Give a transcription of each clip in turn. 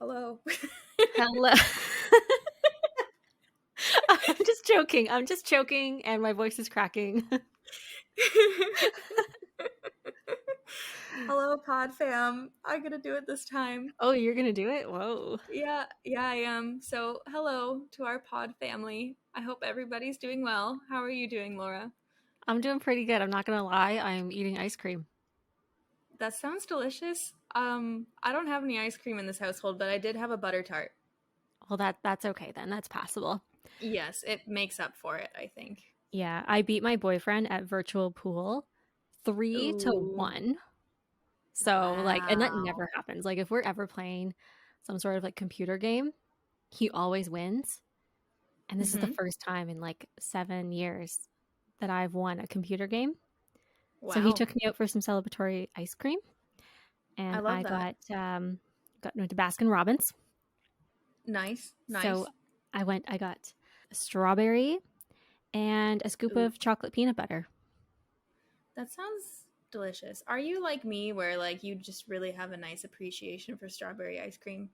Hello. Hello. I'm just joking, and my voice is cracking. Hello, Pod Fam. I'm gonna do it this time. Oh, you're gonna do it? Whoa. Yeah, I am. So, hello to our Pod family. I hope everybody's doing well. How are you doing, Laura? I'm doing pretty good. I'm not gonna lie. I'm eating ice cream. That sounds delicious. I don't have any ice cream in this household, but I did have a butter tart. Well, that's okay then. That's passable. Yes, it makes up for it, I think. Yeah, I beat my boyfriend at virtual pool 3-1. Ooh, So, and that wow. never happens. Like, if we're ever playing some sort of computer game, he always wins. And this is the Mm-hmm. first time in 7 years that I've won a computer game. So he Wow. took me out for some celebratory ice cream, I and love I that. got into Baskin Robbins. Nice, So nice. I got a strawberry and a scoop Ooh. of chocolate peanut butter. That sounds delicious. Are you like me where you just really have a nice appreciation for strawberry ice cream?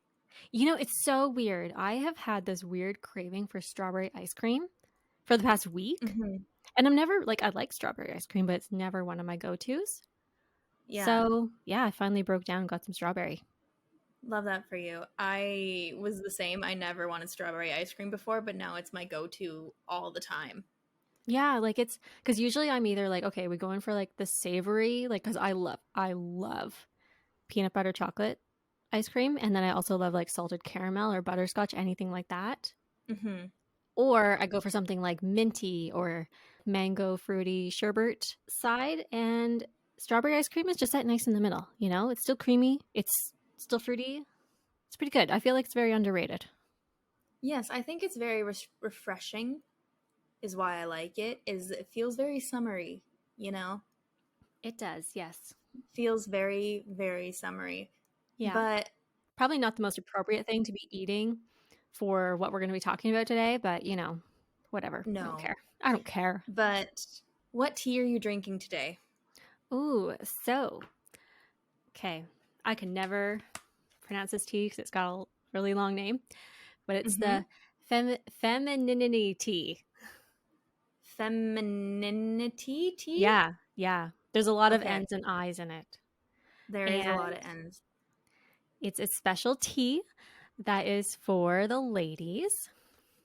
It's so weird. I have had this weird craving for strawberry ice cream for the past week. Hmm. And I'm never I like strawberry ice cream, but it's never one of my go-tos. Yeah, So, yeah, I finally broke down and got some strawberry. love that for you. I was the same. I never wanted strawberry ice cream before, but now it's my go-to all the time. Yeah, it's because usually I'm either okay, we go in for the savory, because I love peanut butter chocolate ice cream. And then I also love salted caramel or butterscotch, anything like that. Hmm. Or I go for something like minty or mango fruity sherbet side. And strawberry ice cream is just that nice in the middle. It's still creamy, it's still fruity. It's pretty good. I feel like it's very underrated. Yes, I think it's very refreshing is why I like it. Is it feels very summery, you know? It does, yes. Feels very, very summery. Yeah. But Probably not the most appropriate thing to be eating for what we're going to be talking about today, but whatever. I don't no. care. I don't care. But what tea are you drinking today? Ooh, so, okay. I can never pronounce this tea because it's got a really long name, but it's Mm-hmm. the FemininiTea. Femininity tea? Yeah, yeah. There's a lot of Okay, N's and I's in it. there is a lot And of N's. it's a special tea that is for the ladies.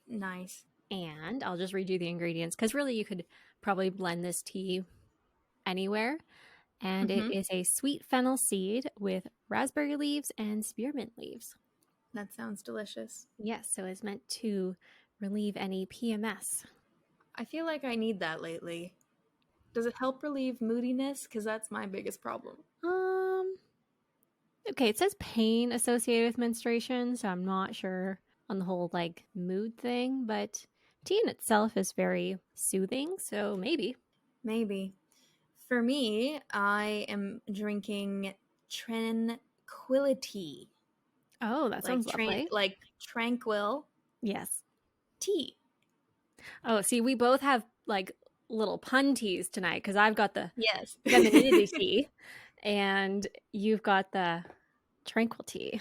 Nice. And I'll just read you the ingredients because really you could probably blend this tea anywhere. And it Mm-hmm. is a sweet fennel seed with raspberry leaves and spearmint leaves. That sounds delicious. Yes, so it's meant to relieve any PMS. I feel like I need that lately. Does it help relieve moodiness? Because that's my biggest problem. Um, okay, it says pain associated with menstruation, so I'm not sure on the whole mood thing, but tea in itself is very soothing, so maybe. Maybe. For me, I am drinking TranquiliTEA, Oh, that sounds lovely. like tranquil Yes. tea. Oh, see, we both have little pun teas tonight because I've got the Yes. femininity tea and you've got the tranquil tea.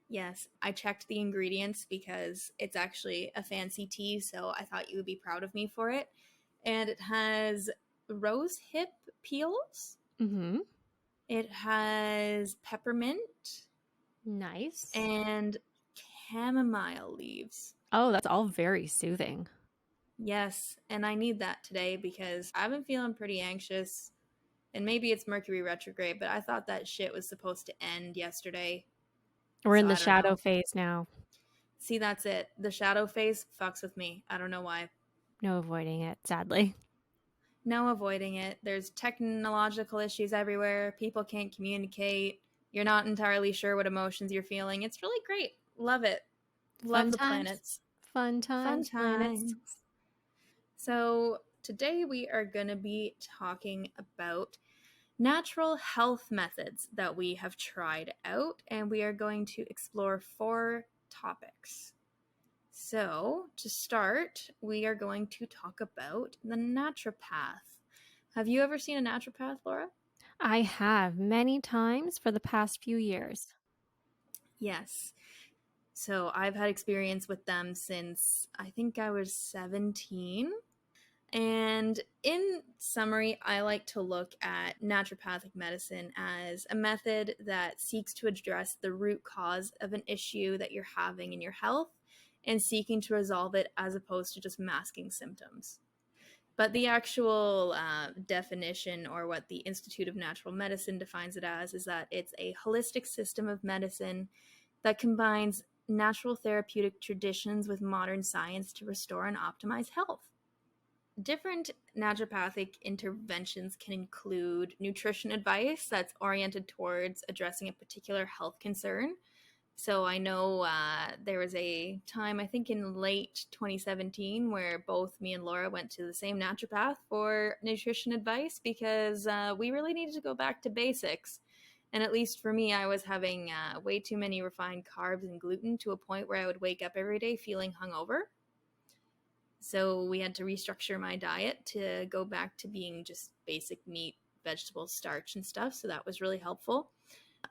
Yes, I checked the ingredients because it's actually a fancy tea, so I thought you would be proud of me for it. And it has rose hip peels, Mm-hmm. it has peppermint, Nice. and chamomile leaves. Oh, that's all very soothing. Yes, and I need that today because I've been feeling pretty anxious. And maybe it's Mercury retrograde, but I thought that shit was supposed to end yesterday. We're So in the I don't shadow know. phase now. See, that's it. The shadow phase fucks with me. I don't know why. No avoiding it, sadly. No avoiding it. There's technological issues everywhere. People can't communicate. You're not entirely sure what emotions you're feeling. It's really great. Love it. Love Fun the times. planets. Fun Fun times, times. planets. So, today we are going to be talking about natural health methods that we have tried out, and we are going to explore 4 topics. So, to start, we are going to talk about the naturopath. Have you ever seen a naturopath, Laura? I have many times for the past few years. Yes. So I've had experience with them since I think I was 17. And in summary, I like to look at naturopathic medicine as a method that seeks to address the root cause of an issue that you're having in your health and seeking to resolve it as opposed to just masking symptoms. But the actual definition, or what the Institute of Natural Medicine defines it as, is that it's a holistic system of medicine that combines natural therapeutic traditions with modern science to restore and optimize health. Different naturopathic interventions can include nutrition advice that's oriented towards addressing a particular health concern. So I know there was a time, I think in late 2017, where both me and Laura went to the same naturopath for nutrition advice because we really needed to go back to basics. And at least for me, I was having way too many refined carbs and gluten to a point where I would wake up every day feeling hungover. So we had to restructure my diet to go back to being just basic meat, vegetables, starch, and stuff. So that was really helpful.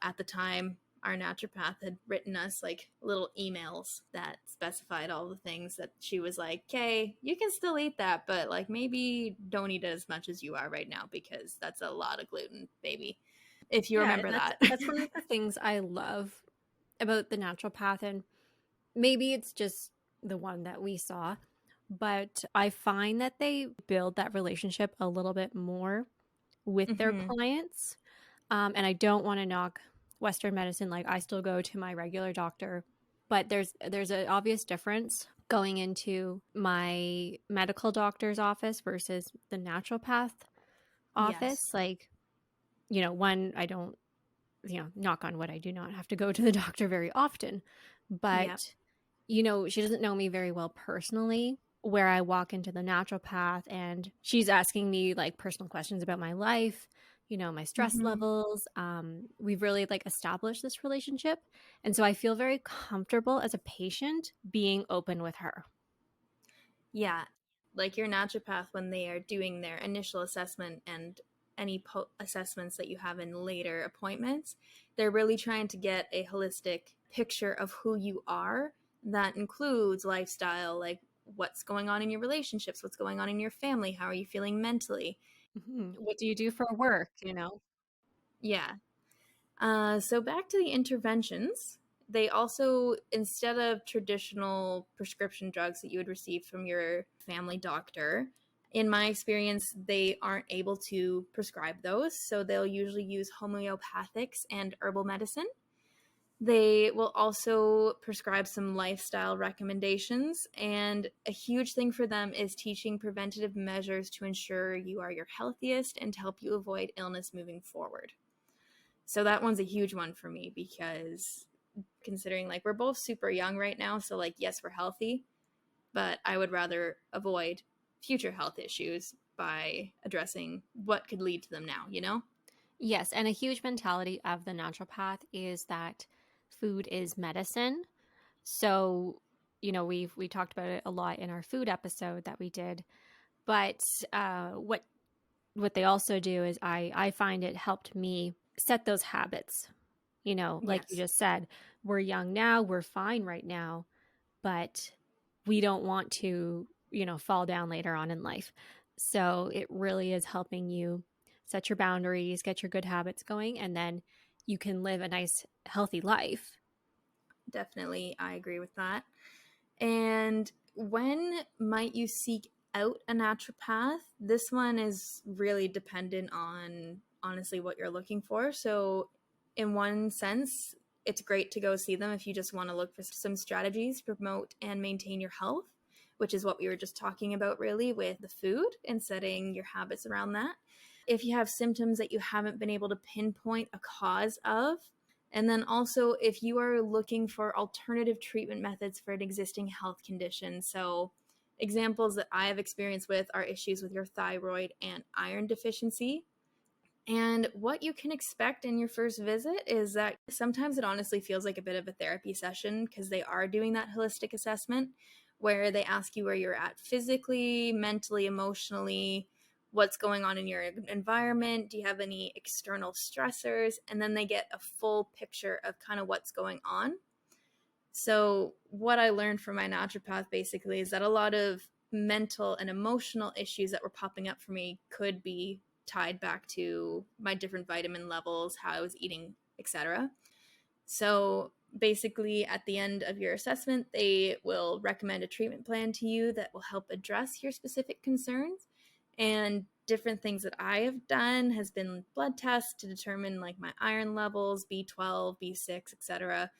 At the time, our naturopath had written us like little emails that specified all the things that she was like, okay, you can still eat that, but like maybe don't eat it as much as you are right now because that's a lot of gluten, baby. If you Yeah, remember and that. that's one of the things I love about the naturopath, and maybe it's just the one that we saw, but I find that they build that relationship a little bit more with their Mm-hmm. clients. And I don't want to knock Western medicine. Like, I still go to my regular doctor, but there's an obvious difference going into my medical doctor's office versus the naturopath Yes. office. Like, one, I don't, knock on wood, I do not have to go to the doctor very often, Yep. but she doesn't know me very well personally. Where I walk into the naturopath and she's asking me like personal questions about my life, my stress Mm-hmm. levels. We've really like established this relationship. And so I feel very comfortable as a patient being open with her. Yeah, like your naturopath, when they are doing their initial assessment and any assessments that you have in later appointments, they're really trying to get a holistic picture of who you are. That includes lifestyle, like what's going on in your relationships, what's going on in your family, how are you feeling mentally. What do you do for work? Yeah. So back to the interventions. They also, instead of traditional prescription drugs that you would receive from your family doctor, in my experience, they aren't able to prescribe those. So they'll usually use homeopathics and herbal medicine. They will also prescribe some lifestyle recommendations. And a huge thing for them is teaching preventative measures to ensure you are your healthiest and to help you avoid illness moving forward. So that one's a huge one for me because considering like we're both super young right now, so like yes, we're healthy, but I would rather avoid future health issues by addressing what could lead to them now, you know? Yes, and a huge mentality of the naturopath is that food is medicine. So, we talked about it a lot in our food episode that we did. But what they also do is I find it helped me set those habits. Like you Yes, just said, we're young now, we're fine right now, but we don't want to, fall down later on in life. So it really is helping you set your boundaries, get your good habits going, and then you can live a nice, healthy life. definitely. I agree with that. And when might you seek out a naturopath? This one is really dependent on honestly what you're looking for. So, in one sense, it's great to go see them if you just want to look for some strategies to promote and maintain your health, which is what we were just talking about really with the food and setting your habits around that. If you have symptoms that you haven't been able to pinpoint a cause of, and then also, if you are looking for alternative treatment methods for an existing health condition. So, examples that I have experience with are issues with your thyroid and iron deficiency. And what you can expect in your first visit is that sometimes it honestly feels like a bit of a therapy session because they are doing that holistic assessment where they ask you where you're at physically, mentally, emotionally, what's going on in your environment. Do you have any external stressors? And then they get a full picture of kind of what's going on. So, what I learned from my naturopath basically is that a lot of mental and emotional issues that were popping up for me could be tied back to my different vitamin levels, how I was eating, etc. So, basically, at the end of your assessment, they will recommend a treatment plan to you that will help address your specific concerns. And different things that I have done has been blood tests to determine like my iron levels, B12, B6, etc.,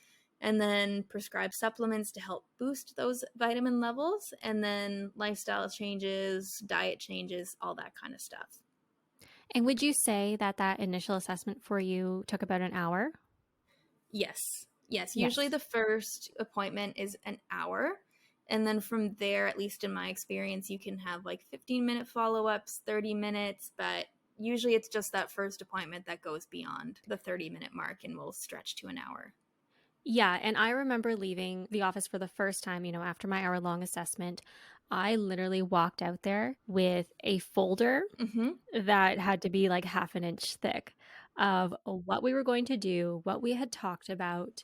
and then prescribe supplements to help boost those vitamin levels, and then lifestyle changes, diet changes, all that kind of stuff. And would you say that that initial assessment for you took about an hour? Yes. Yes. Usually Yes. the first appointment is an hour. And then from there, at least in my experience, you can have like 15-minute follow ups, 30 minutes, but usually it's just that first appointment that goes beyond the 30-minute mark and will stretch to an hour. Yeah, and I remember leaving the office for the first time, after my hour-long assessment. I literally walked out there with a folder Mm-hmm. that had to be like half an inch thick of what we were going to do, what we had talked about,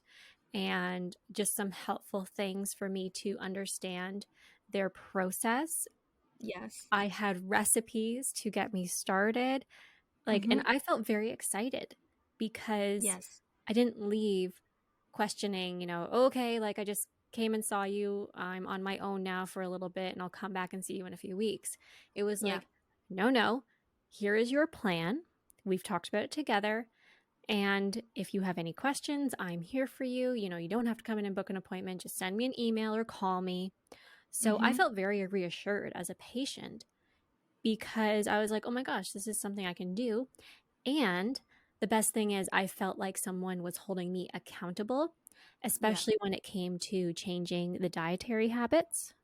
and just some helpful things for me to understand their process. Yes. I had recipes to get me started. Mm-hmm. And I felt very excited because Yes. I didn't leave questioning, okay, like I just came and saw you. I'm on my own now for a little bit and I'll come back and see you in a few weeks. It was Yeah. like, no, no, here is your plan. We've talked about it together. And if you have any questions, I'm here for you. You don't have to come in and book an appointment. Just send me an email or call me. So I Mm-hmm. felt very reassured as a patient because I was like, oh my gosh, this is something I can do. And the best thing is, I felt like someone was holding me accountable, Yeah. especially when it came to changing the dietary habits.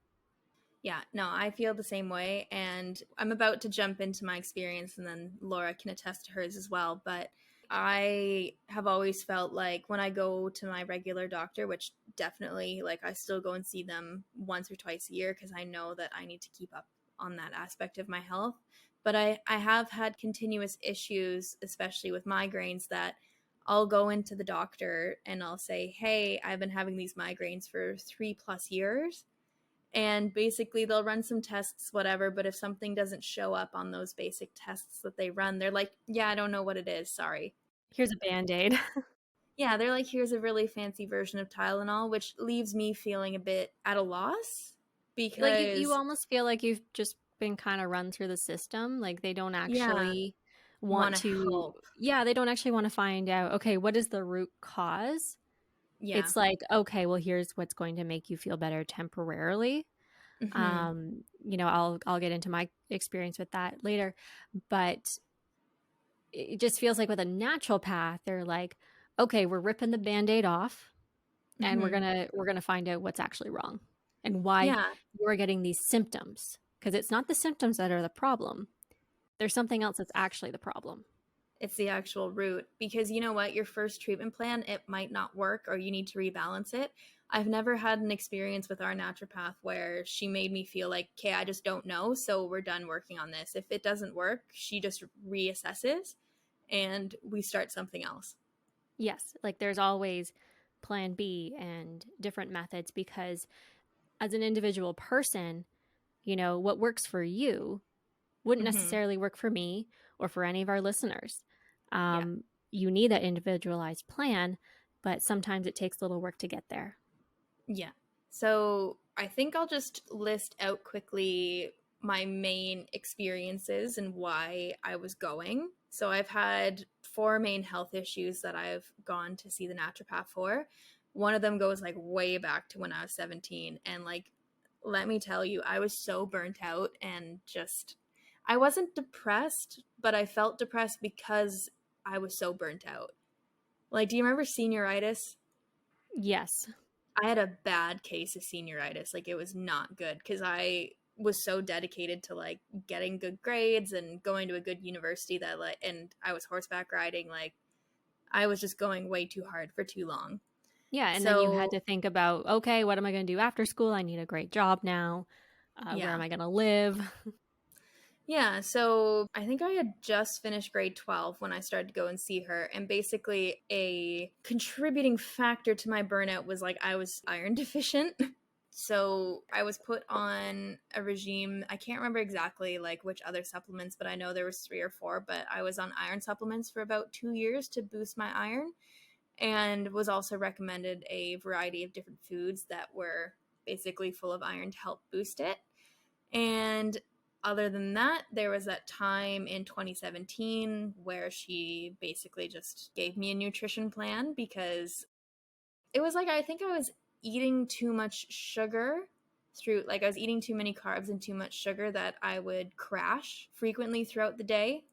Yeah, no, I feel the same way. And I'm about to jump into my experience, and then Laura can attest to hers as well. But I have always felt like when I go to my regular doctor, which definitely, like, I still go and see them once or twice a year because I know that I need to keep up on that aspect of my health. But I have had continuous issues, especially with migraines, that I'll go into the doctor and I'll say, hey, I've been having these migraines for 3+ years, and basically they'll run some tests, whatever, but if something doesn't show up on those basic tests that they run, they're like, yeah, I don't know what it is, sorry. Here's a band aid. Yeah, they're like, here's a really fancy version of Tylenol, which leaves me feeling a bit at a loss Like you because, almost feel like you've just been kind of run through the system. Like they don't yeah, actually want want to to, help. yeah, they don't actually want to find out, okay, what is the root cause? Yeah. It's like, okay, well, here's what's going to make you feel better temporarily. Mm-hmm. I'll get into my experience with that later, but it just feels like with a natural path, they're like, okay, we're ripping the band-aid off and we're Mm-hmm. gonna we're gonna find out what's actually wrong and why Yeah. you're getting these symptoms. Because it's not the symptoms that are the problem. There's something else that's actually the problem. It's the actual root, because you know what, your first treatment plan, it might not work or you need to rebalance it. I've never had an experience with our naturopath where she made me feel like, okay, I just don't know, so we're done working on this. If it doesn't work, she just reassesses and we start something else. Yes, like there's always plan B and different methods because as an individual person, what works for you wouldn't Mm-hmm. necessarily work for me or for any of our listeners. Yeah. You need that individualized plan, but sometimes it takes a little work to get there. Yeah. So I think I'll just list out quickly my main experiences and why I was going. So I've had four main health issues that I've gone to see the naturopath for. One of them goes like way back to when I was 17. And like, let me tell you, I was so burnt out and just, I wasn't depressed, but I felt depressed because I was so burnt out. Like, do you remember senioritis? Yes. I had a bad case of senioritis. Like, it was not good because I was so dedicated to like getting good grades and going to a good university that like, and I was horseback riding. Like, I was just going way too hard for too long. Yeah. And then you had So, to think about, okay, what am I going to do after school? I need a great job now. Where yeah. am I going to live? Yeah, so I think I had just finished grade 12 when I started to go and see her. And basically, a contributing factor to my burnout was like I was iron deficient. So I was put on a regime. I can't remember exactly like which other supplements, but I know there was 3 or 4. But I was on iron supplements for about 2 years to boost my iron, and was also recommended a variety of different foods that were basically full of iron to help boost it. And other than that, there was that time in 2017 where she basically just gave me a nutrition plan because it was like I think I was eating too much sugar through, like, I was eating too many carbs and too much sugar that I would crash frequently throughout the day.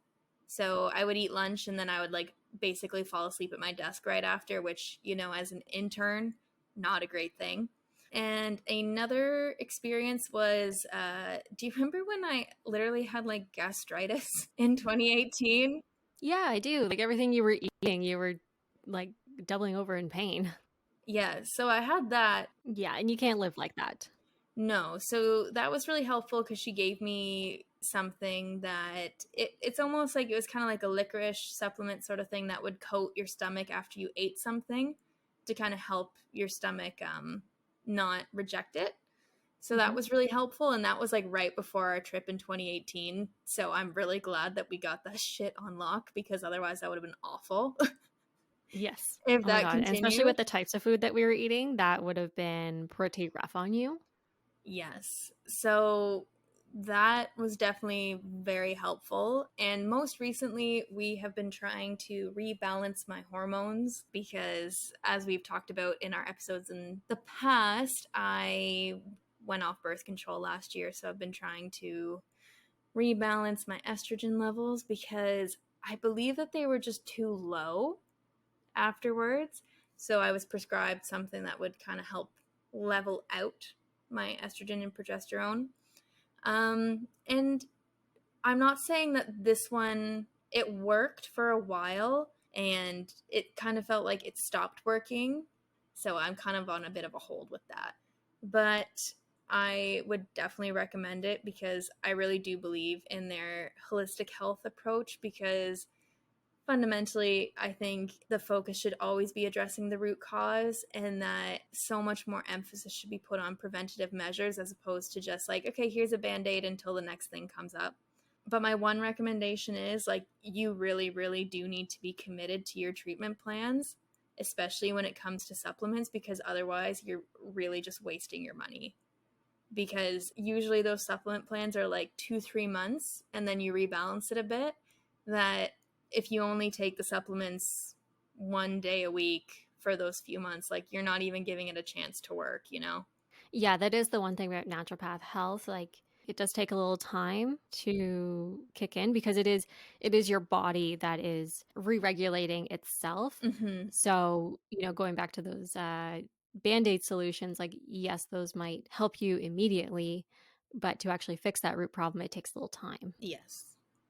So I would eat lunch and then I would like basically fall asleep at my desk right after, which, as an intern, not a great thing. And another experience was, do you remember when I literally had like gastritis in 2018? Yeah, I do. Like everything you were eating, you were like doubling over in pain. Yeah, so I had that. Yeah, and you can't live like that. No, so that was really helpful because she gave me something that it's almost like it was kind of like a licorice supplement sort of thing that would coat your stomach after you ate something to kind of help your stomach not reject it. So that Hmm. was really helpful, and that was like right before our trip in 2018. So I'm really glad that we got that shit on lock because otherwise that would have been awful Yes. if Oh my that God. And especially continued. with the types of food that we were eating, that would have been pretty rough on you. Yes. So that was definitely very helpful. And most recently, we have been trying to rebalance my hormones because, as we've talked about in our episodes in the past, I went off birth control last year. So I've been trying to rebalance my estrogen levels because I believe that they were just too low afterwards. So I was prescribed something that would kind of help level out my estrogen and progesterone. And I'm not saying that this one, it worked for a while and it kind of felt like it stopped working. So I'm kind of on a bit of a hold with that. But I would definitely recommend it because I really do believe in their holistic health approach because fundamentally, I think the focus should always be addressing the root cause and that so much more emphasis should be put on preventative measures as opposed to just like, okay, here's a band aid until the next thing comes up. But my one recommendation is like, you really, really do need to be committed to your treatment plans, especially when it comes to supplements, because otherwise you're really just wasting your money. Because usually those supplement plans are like 2-3 months and then you rebalance it a bit. That if you only take the supplements one day a week for those few months, like you're not even giving it a chance to work. Yeah, that is the one thing about naturopath health. Like it does take a little time to kick in because it is your body that is re-regulating itself. Mm-hmm. So, going back to those band-aid solutions, like yes, those might help you immediately, but to actually fix that root problem, it takes a little time. Yes.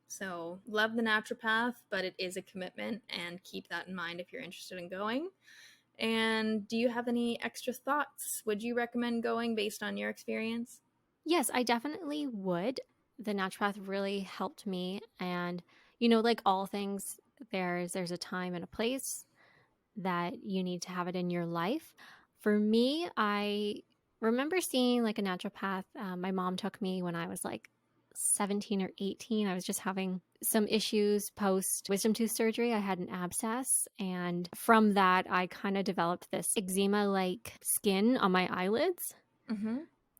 So love the naturopath, but it is a commitment, and keep that in mind if you're interested in going. And do you have any extra thoughts? Would you recommend going based on your experience? Yes, I definitely would. The naturopath really helped me, and like all things, there's a time and a place that you need to have it in your life. For me, I remember seeing like a naturopath. My mom took me when I was like 17 or 18. I was just having some issues post wisdom tooth surgery. I had an abscess, and from that, I kind of developed this eczema like skin on my eyelids. Mm-hmm.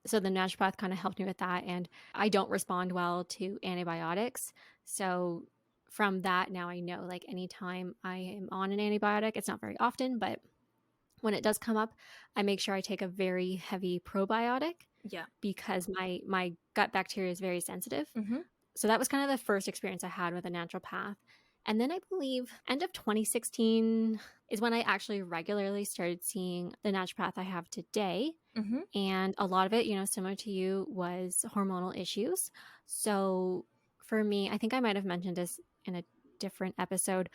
So the naturopath kind of helped me with that, and I don't respond well to antibiotics. So from that, now I know like anytime I am on an antibiotic, it's not very often, but when it does come up, I make sure I take a very heavy probiotic Yeah. because my gut bacteria is very sensitive. Mm-hmm. So that was kind of the first experience I had with a naturopath. And then I believe end of 2016 is when I actually regularly started seeing the naturopath I have today. Mm-hmm. And a lot of it, similar to you, was hormonal issues. So for me, I think I might have mentioned this in a different episode,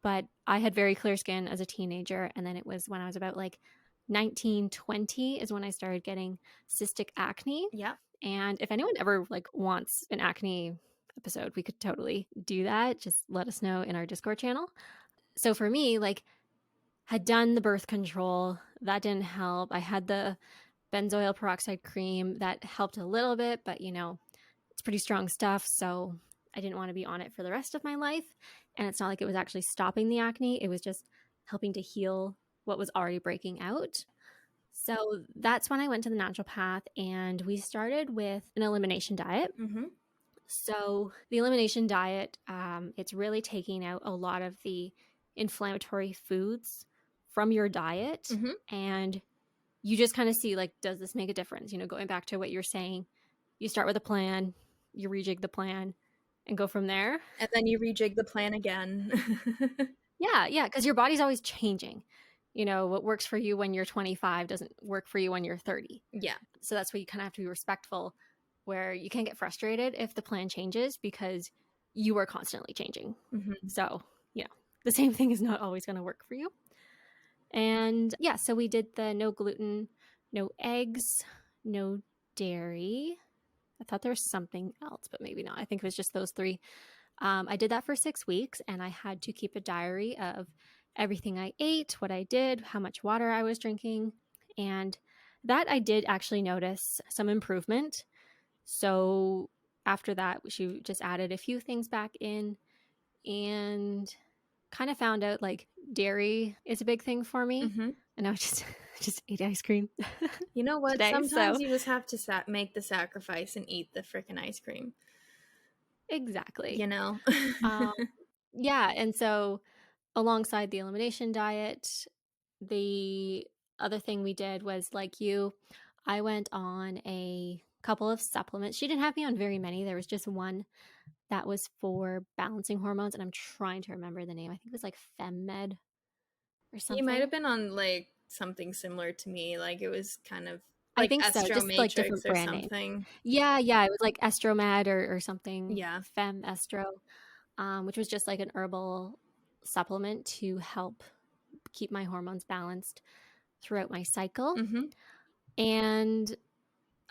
but I had very clear skin as a teenager. And then it was when I was about like 19, 20 is when I started getting cystic acne. Yeah. And if anyone ever like wants an acne episode, we could totally do that. Just let us know in our Discord channel. So for me, like, had done the birth control, that didn't help. I had the benzoyl peroxide cream that helped a little bit, but it's pretty strong stuff, so I didn't want to be on it for the rest of my life. And it's not like it was actually stopping the acne, it was just helping to heal what was already breaking out. So that's when I went to the naturopath, and we started with an elimination diet. Mm-hmm. So the elimination diet, it's really taking out a lot of the inflammatory foods from your diet, Mm-hmm. and you just kind of see, like, does this make a difference? Going back to what you're saying, you start with a plan, you rejig the plan, and go from there. And then you rejig the plan again. Yeah, because your body's always changing. What works for you when you're 25 doesn't work for you when you're 30. Yeah. So that's why you kind of have to be respectful, where you can't get frustrated if the plan changes, because you are constantly changing. Mm-hmm. So, the same thing is not always going to work for you. And yeah, so we did the no gluten, no eggs, no dairy. I thought there was something else, but maybe not. I think it was just those three. I did that for 6 weeks, and I had to keep a diary of everything I ate, what I did, how much water I was drinking. And that I did actually notice some improvement. So after that, she just added a few things back in, and kind of found out, like, dairy is a big thing for me. Mm-hmm. And I just ate ice cream. You know what? Today, Sometimes so you just have to make the sacrifice and eat the freaking ice cream. exactly. You know? Um, yeah, and so alongside the elimination diet, the other thing we did was, like I went on a couple of supplements. She didn't have me on very many. There was just one that was for balancing hormones, and I'm trying to remember the name. I think it was like FemMed or You might have something. been on like something similar to me. Like it was kind of I like think so, Estro just like Matrix different or brand names. something. Yeah, it was like Estromed or something, Yeah. Fem Estro, which was just like an herbal supplement to help keep my hormones balanced throughout my cycle. Mm-hmm. And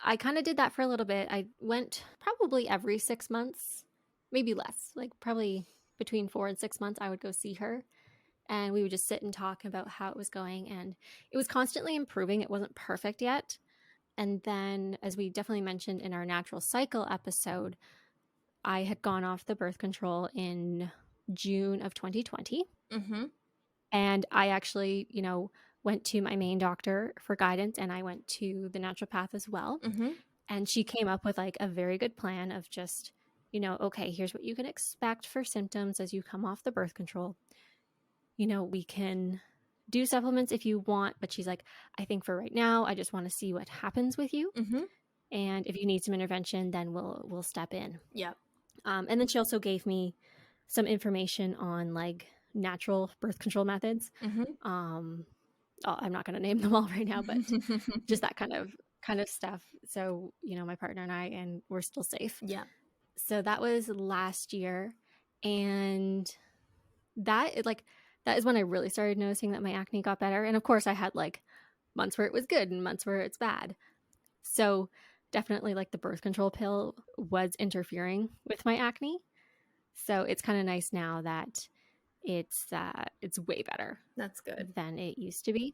I kind of did that for a little bit. I went probably every 6 months, maybe less, like probably between 4 and 6 months, I would go see her. And we would just sit and talk about how it was going. And it was constantly improving. It wasn't perfect yet. And then, as we definitely mentioned in our natural cycle episode, I had gone off the birth control in June of 2020. Mm-hmm. And I actually, went to my main doctor for guidance, and I went to the naturopath as well. Mm-hmm. And she came up with like a very good plan of just, okay, here's what you can expect for symptoms as you come off the birth control. We can do supplements if you want, but she's like, I think for right now, I just want to see what happens with you. Mm-hmm. And if you need some intervention, then we'll step in. Yeah. And then she also gave me some information on like natural birth control methods. Mm-hmm. I'm not going to name them all right now, but just that kind of stuff. So, my partner and we're still safe. Yeah. So that was last year. And that is when I really started noticing that my acne got better. And of course I had like months where it was good and months where it's bad. So definitely like the birth control pill was interfering with my acne. So it's kind of nice now that it's way better. That's good. Than it used to be.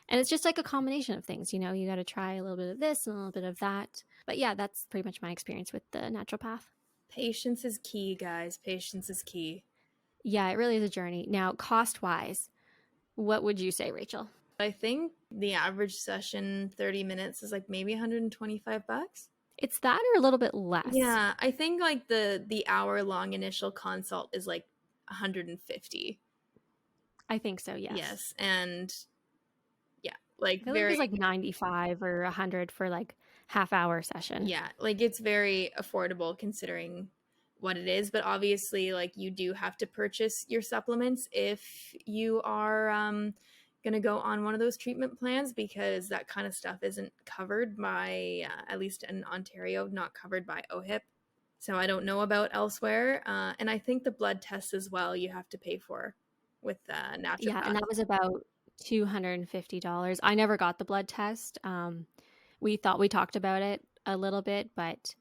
And it's just like a combination of things, you got to try a little bit of this and a little bit of that. But yeah, that's pretty much my experience with the naturopath. Patience is key, guys. Patience is key. Yeah, it really is a journey. Now, cost-wise, what would you say, Rachel? I think the average session, 30 minutes, is like maybe $125. It's that or a little bit less. Yeah, I think like the hour-long initial consult is like $150. I think so, yes. Yes, and yeah, like I think it's like $95 or $100 for like half-hour session. Yeah, like it's very affordable considering what it is, but obviously like you do have to purchase your supplements if you are going to go on one of those treatment plans, because that kind of stuff isn't covered by at least in Ontario, not covered by OHIP. So I don't know about elsewhere. And I think the blood tests as well you have to pay for with naturopath. Yeah, and that was about $250. I never got the blood test. We talked about it a little bit, but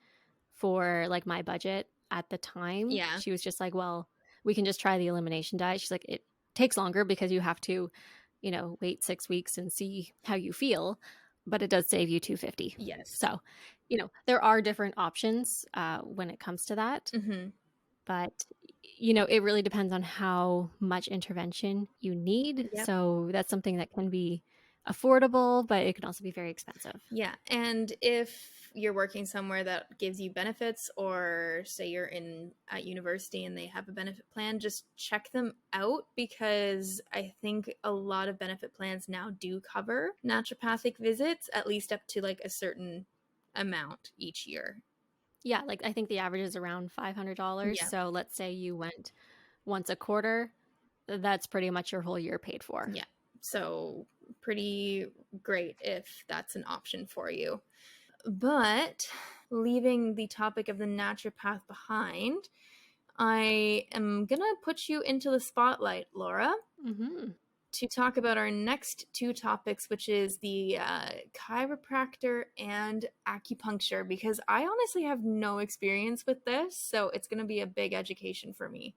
for like my budget, at the time. Yeah. She was just like, well, we can just try the elimination diet. She's like, it takes longer because you have to, wait 6 weeks and see how you feel, but it does save you 250. Yes. So, there are different options when it comes to that. Mm-hmm. But, it really depends on how much intervention you need. Yep. So that's something that can be affordable, but it can also be very expensive. Yeah. And if you're working somewhere that gives you benefits, or say you're at university and they have a benefit plan, just check them out, because I think a lot of benefit plans now do cover naturopathic visits, at least up to like a certain amount each year. Yeah, like I think the average is around $500. Yeah. So let's say you went once a quarter, that's pretty much your whole year paid for. Yeah. So pretty great if that's an option for you. But leaving the topic of the naturopath behind, I am going to put you into the spotlight, Laura, Mm-hmm. to talk about our next two topics, which is the chiropractor and acupuncture, because I honestly have no experience with this, so it's going to be a big education for me.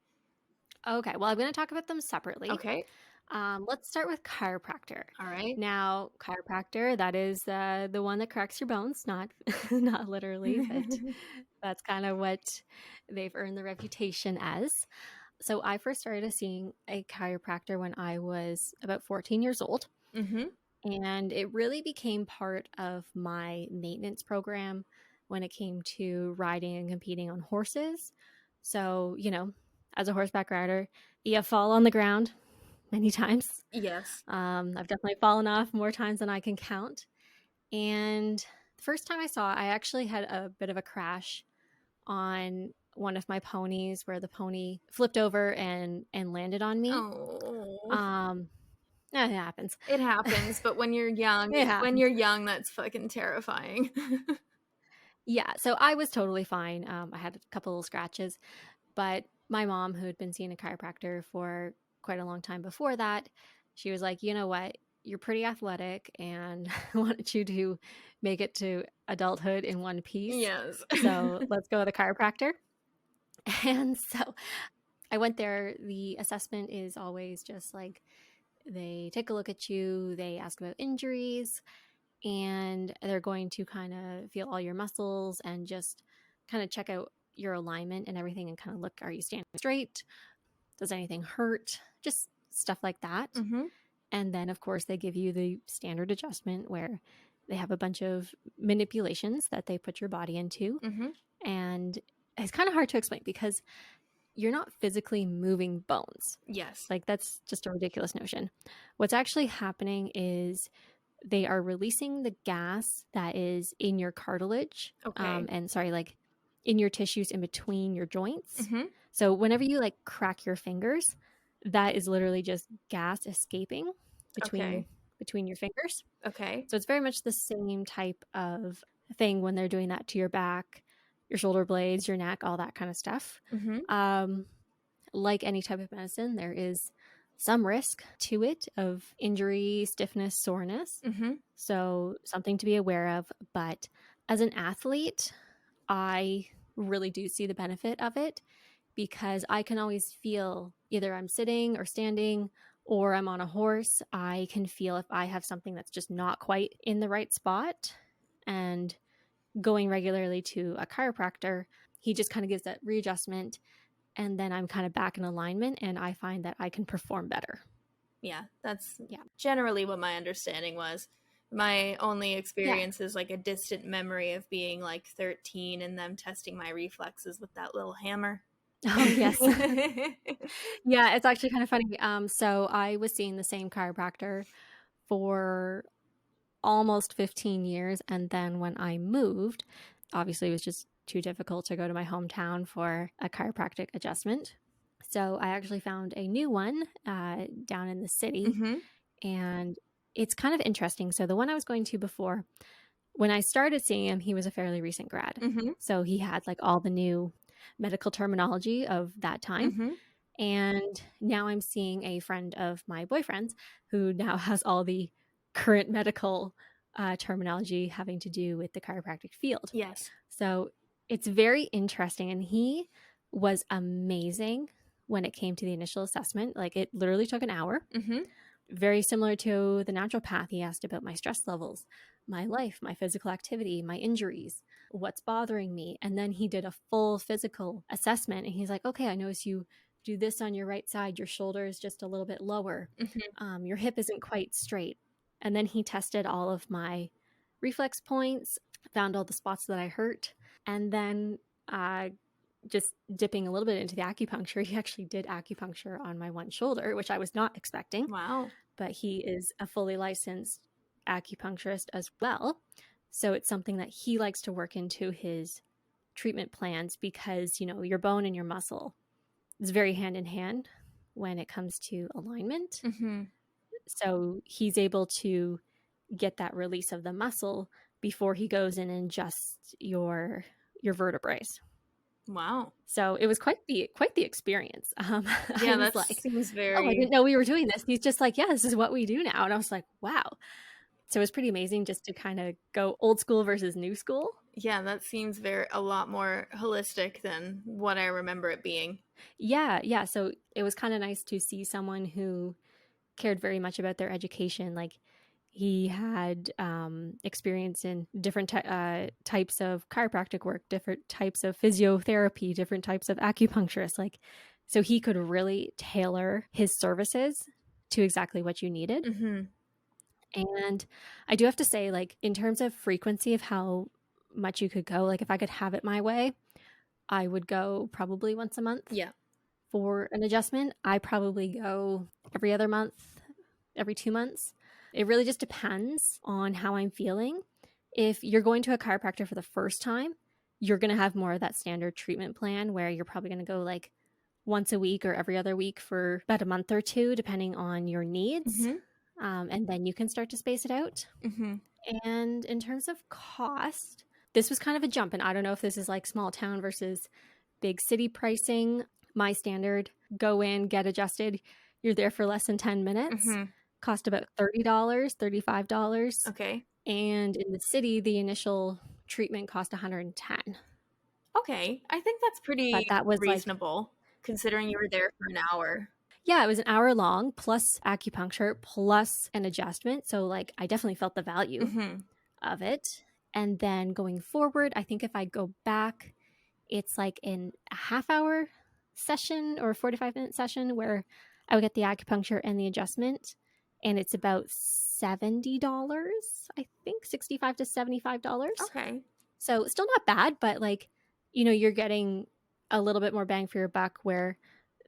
Okay, well, I'm going to talk about them separately. Okay. Let's start with chiropractor. All right. Now, chiropractor, that is the one that cracks your bones, not not literally, but that's kind of what they've earned the reputation as. So I first started seeing a chiropractor when I was about 14 years old. Mm-hmm. And it really became part of my maintenance program when it came to riding and competing on horses. So, as a horseback rider, you fall on the ground many times. Yes. I've definitely fallen off more times than I can count. And the first time I actually had a bit of a crash on one of my ponies where the pony flipped over and landed on me. Oh. It happens. It happens, but when you're It happens. that's fucking terrifying. Yeah, so I was totally fine. I had a couple little scratches, but my mom, who had been seeing a chiropractor for quite a long time before that, she was like, you know what? You're pretty athletic, and I wanted you to make it to adulthood in one piece. Yes. So let's go to the chiropractor. And so I went there. The assessment is always just like they take a look at you, they ask about injuries, and they're going to kind of feel all your muscles and just kind of check out your alignment and everything and kind of look, are you standing straight? Does anything hurt? Just stuff like that. Mm-hmm. And then, of course, they give you the standard adjustment where they have a bunch of manipulations that they put your body into. Mm-hmm. And it's kind of hard to explain because you're not physically moving bones. Yes. Like, that's just a ridiculous notion. What's actually happening is they are releasing the gas that is in your cartilage. Okay. And sorry, like in your tissues in between your joints. Mm-hmm. So whenever you like crack your fingers, that is literally just gas escaping between your fingers. Okay. So it's very much the same type of thing when they're doing that to your back, your shoulder blades, your neck, all that kind of stuff. Mm-hmm. Like any type of medicine, there is some risk to it of injury, stiffness, soreness. Mm-hmm. So something to be aware of. But as an athlete, I really do see the benefit of it because I can always feel either I'm sitting or standing or I'm on a horse. I can feel if I have something that's just not quite in the right spot. And going regularly to a chiropractor, he just kind of gives that readjustment. And then I'm kind of back in alignment and I find that I can perform better. Yeah, that's generally what my understanding was. My only experience is like a distant memory of being like 13 and them testing my reflexes with that little hammer. Oh, yes. Yeah, it's actually kind of funny. So I was seeing the same chiropractor for almost 15 years. And then when I moved, obviously it was just too difficult to go to my hometown for a chiropractic adjustment. So I actually found a new one down in the city. Mm-hmm. And it's kind of interesting. So the one I was going to before, when I started seeing him, he was a fairly recent grad. Mm-hmm. So he had like all the new medical terminology of that time. Mm-hmm. And now I'm seeing a friend of my boyfriend's who now has all the current medical terminology having to do with the chiropractic field. Yes. So It's very interesting. And he was amazing when it came to the initial assessment. Like, it literally took an hour. Mm-hmm. Very similar to the naturopath. He asked about my stress levels, my life, my physical activity, my injuries, what's bothering me. And then he did a full physical assessment. And he's like, okay, I notice you do this on your right side. Your shoulder is just a little bit lower. Mm-hmm. Your hip isn't quite straight. And then he tested all of my reflex points, found all the spots that I hurt. And then just dipping a little bit into the acupuncture, he actually did acupuncture on my one shoulder, which I was not expecting. Wow. But he is a fully licensed acupuncturist as well. So it's something that he likes to work into his treatment plans because, your bone and your muscle is very hand in hand when it comes to alignment. Mm-hmm. So he's able to get that release of the muscle before he goes in and adjusts your vertebrae. Wow. So it was quite the experience. I Yeah, was that like, seems oh, I very. didn't know we were doing this. He's just like, yeah, this is what we do now. And I was like, wow. So it was pretty amazing just to kind of go old school versus new school. Yeah, that seems a lot more holistic than what I remember it being. Yeah. So it was kind of nice to see someone who cared very much about their education. Like, he had experience in different types of chiropractic work, different types of physiotherapy, different types of acupuncturists. Like, so he could really tailor his services to exactly what you needed. Mm-hmm. And I do have to say, like, in terms of frequency of how much you could go, like, if I could have it my way, I would go probably once a month Yeah. for an adjustment. I probably go every other month, every 2 months. It really just depends on how I'm feeling. If you're going to a chiropractor for the first time, you're going to have more of that standard treatment plan where you're probably going to go like once a week or every other week for about a month or two, depending on your needs. Mm-hmm. And then you can start to space it out. Mm-hmm. And in terms of cost, this was kind of a jump. And I don't know if this is like small town versus big city pricing. My standard, go in, get adjusted. You're there for less than 10 minutes. Mm-hmm. Cost about $30, $35. Okay. And in the city, the initial treatment cost $110. Okay. I think that's But pretty that was like, reasonable considering you were there for an hour. yeah, it was an hour long plus acupuncture plus an adjustment. So like, I definitely felt the value Mm-hmm. of it. And then going forward, I think if I go back, it's like in a half hour session or a 45-minute session where I would get the acupuncture and the adjustment. And it's about $70, I think, $65 to $75. Okay. So still not bad, but like, you're getting a little bit more bang for your buck where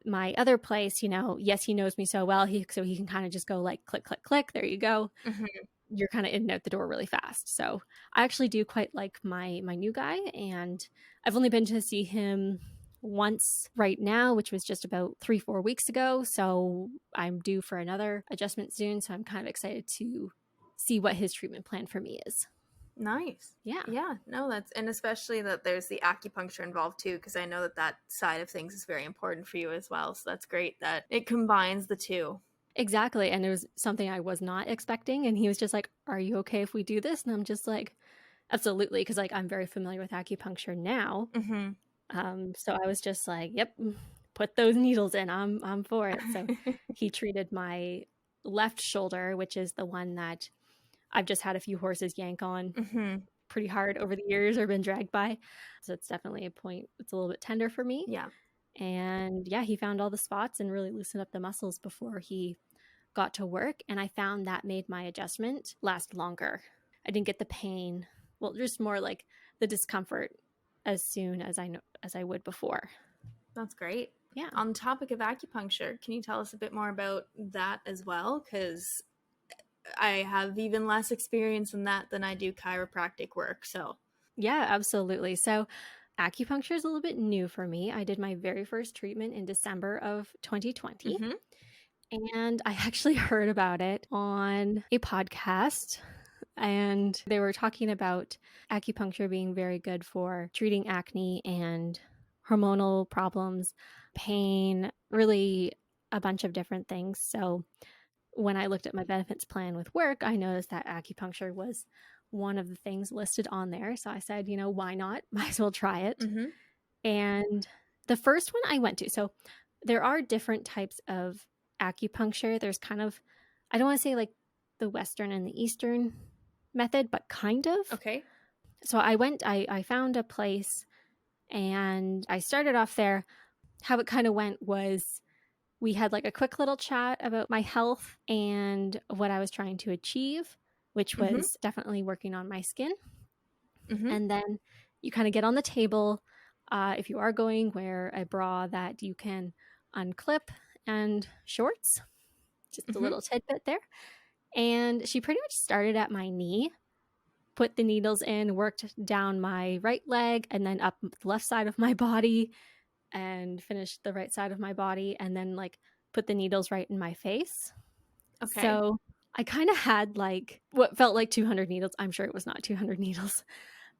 my other place, yes, he knows me so well. So he can kind of just go like click, click, click. There you go. Mm-hmm. You're kind of in and out the door really fast. So I actually do quite like my new guy, and I've only been to see him once right now, which was just about 3-4 weeks ago. So I'm due for another adjustment soon. So I'm kind of excited to see what his treatment plan for me is. Nice. Yeah. Yeah. No, and especially that there's the acupuncture involved too, because I know that side of things is very important for you as well. So that's great that it combines the two. Exactly. And it was something I was not expecting. And he was just like, are you okay if we do this? And I'm just like, absolutely. Because like, I'm very familiar with acupuncture now. Mm-hmm. So I was just like, yep, put those needles in. I'm for it. So he treated my left shoulder, which is the one that I've just had a few horses yank on Mm-hmm. pretty hard over the years or been dragged by. So it's definitely a point that's a little bit tender for me. Yeah. And yeah, he found all the spots and really loosened up the muscles before he got to work. And I found that made my adjustment last longer. I didn't get the pain, well, just more like the discomfort as soon as I would before. That's great. Yeah. On the topic of acupuncture, can you tell us a bit more about that as well? Because I have even less experience in that than I do chiropractic work. So Yeah, absolutely. So acupuncture is a little bit new for me. I did my very first treatment in December of 2020. mm-hmm. And I actually heard about it on a podcast, and they were talking about acupuncture being very good for treating acne and hormonal problems, pain, really a bunch of different things. So when I looked at my benefits plan with work, I noticed that acupuncture was one of the things listed on there. So I said, why not? Might as well try it. Mm-hmm. And the first one I went to, so there are different types of acupuncture. There's kind of, I don't want to say like the Western and the Eastern method, but kind of. Okay. So I found a place and I started off there. How it kind of went was we had like a quick little chat about my health and what I was trying to achieve, which Mm-hmm. was definitely working on my skin. Mm-hmm. And then you kind of get on the table. If you are going, wear a bra that you can unclip and shorts. Just a Mm-hmm. little tidbit there. And she pretty much started at my knee, put the needles in, worked down my right leg, and then up the left side of my body, and finished the right side of my body, and then like put the needles right in my face. Okay. So I kind of had like what felt like 200 needles. I'm sure it was not 200 needles.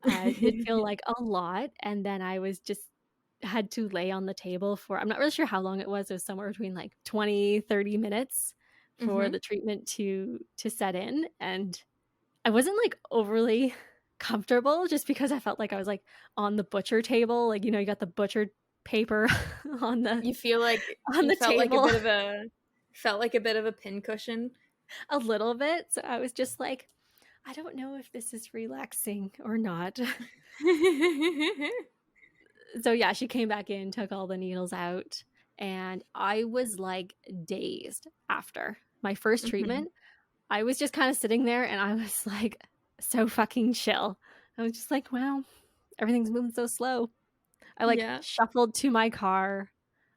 It did feel like a lot. And then I was just had to lay on the table for, I'm not really sure how long it was. It was somewhere between like 20, 30 minutes for Mm-hmm. the treatment to set in. And I wasn't like overly comfortable just because I felt like I was like on the butcher table. Like, you got the butcher paper on the You feel like on you the felt like table a bit of a pincushion. a little bit. So I was just like, I don't know if this is relaxing or not. So yeah, she came back in, took all the needles out, and I was like dazed after my first Mm-hmm. treatment. I was just kind of sitting there and I was like so fucking chill. I was just like, wow, everything's moving so slow. I like Yeah. shuffled to my car.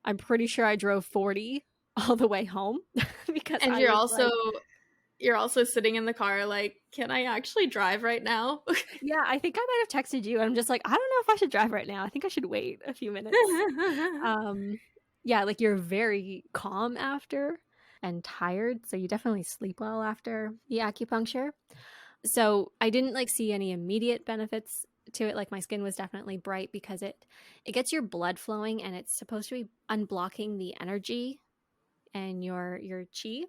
I'm pretty sure I drove 40 all the way home because And I was like, you're also sitting in the car like, can I actually drive right now? yeah, I think I might have texted you. I'm just like, I don't know if I should drive right now. I think I should wait a few minutes. Um, yeah, like you're very calm after and tired, so you definitely sleep well after the acupuncture. So I didn't like see any immediate benefits to it. Like my skin was definitely bright because it gets your blood flowing and it's supposed to be unblocking the energy and your chi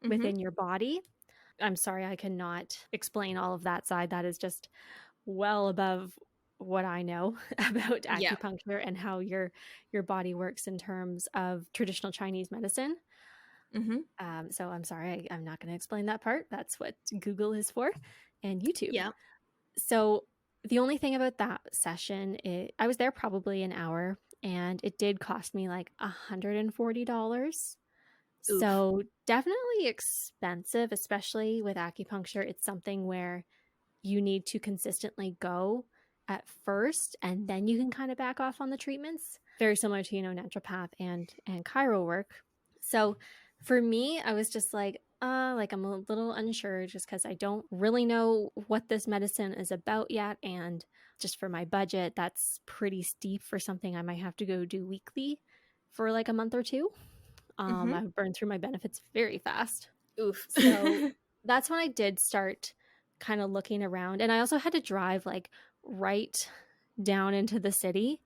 Mm-hmm. within your body. I'm sorry, I cannot explain all of that side. That is just well above what I know about Yeah. acupuncture and how your body works in terms of traditional Chinese medicine. Mm-hmm. So I'm sorry, I'm not going to explain that part. That's what Google is for and YouTube. Yeah. So the only thing about that session, I was there probably an hour, and it did cost me like $140. Oof. So definitely expensive, especially with acupuncture. It's something where you need to consistently go at first and then you can kind of back off on the treatments. Very similar to, naturopath and chiro work. So for me, I was just like I'm a little unsure just because I don't really know what this medicine is about yet. And just for my budget, that's pretty steep for something I might have to go do weekly for like a month or two. Mm-hmm. I've burned through my benefits very fast. Oof. So that's when I did start kind of looking around. And I also had to drive like right down into the city,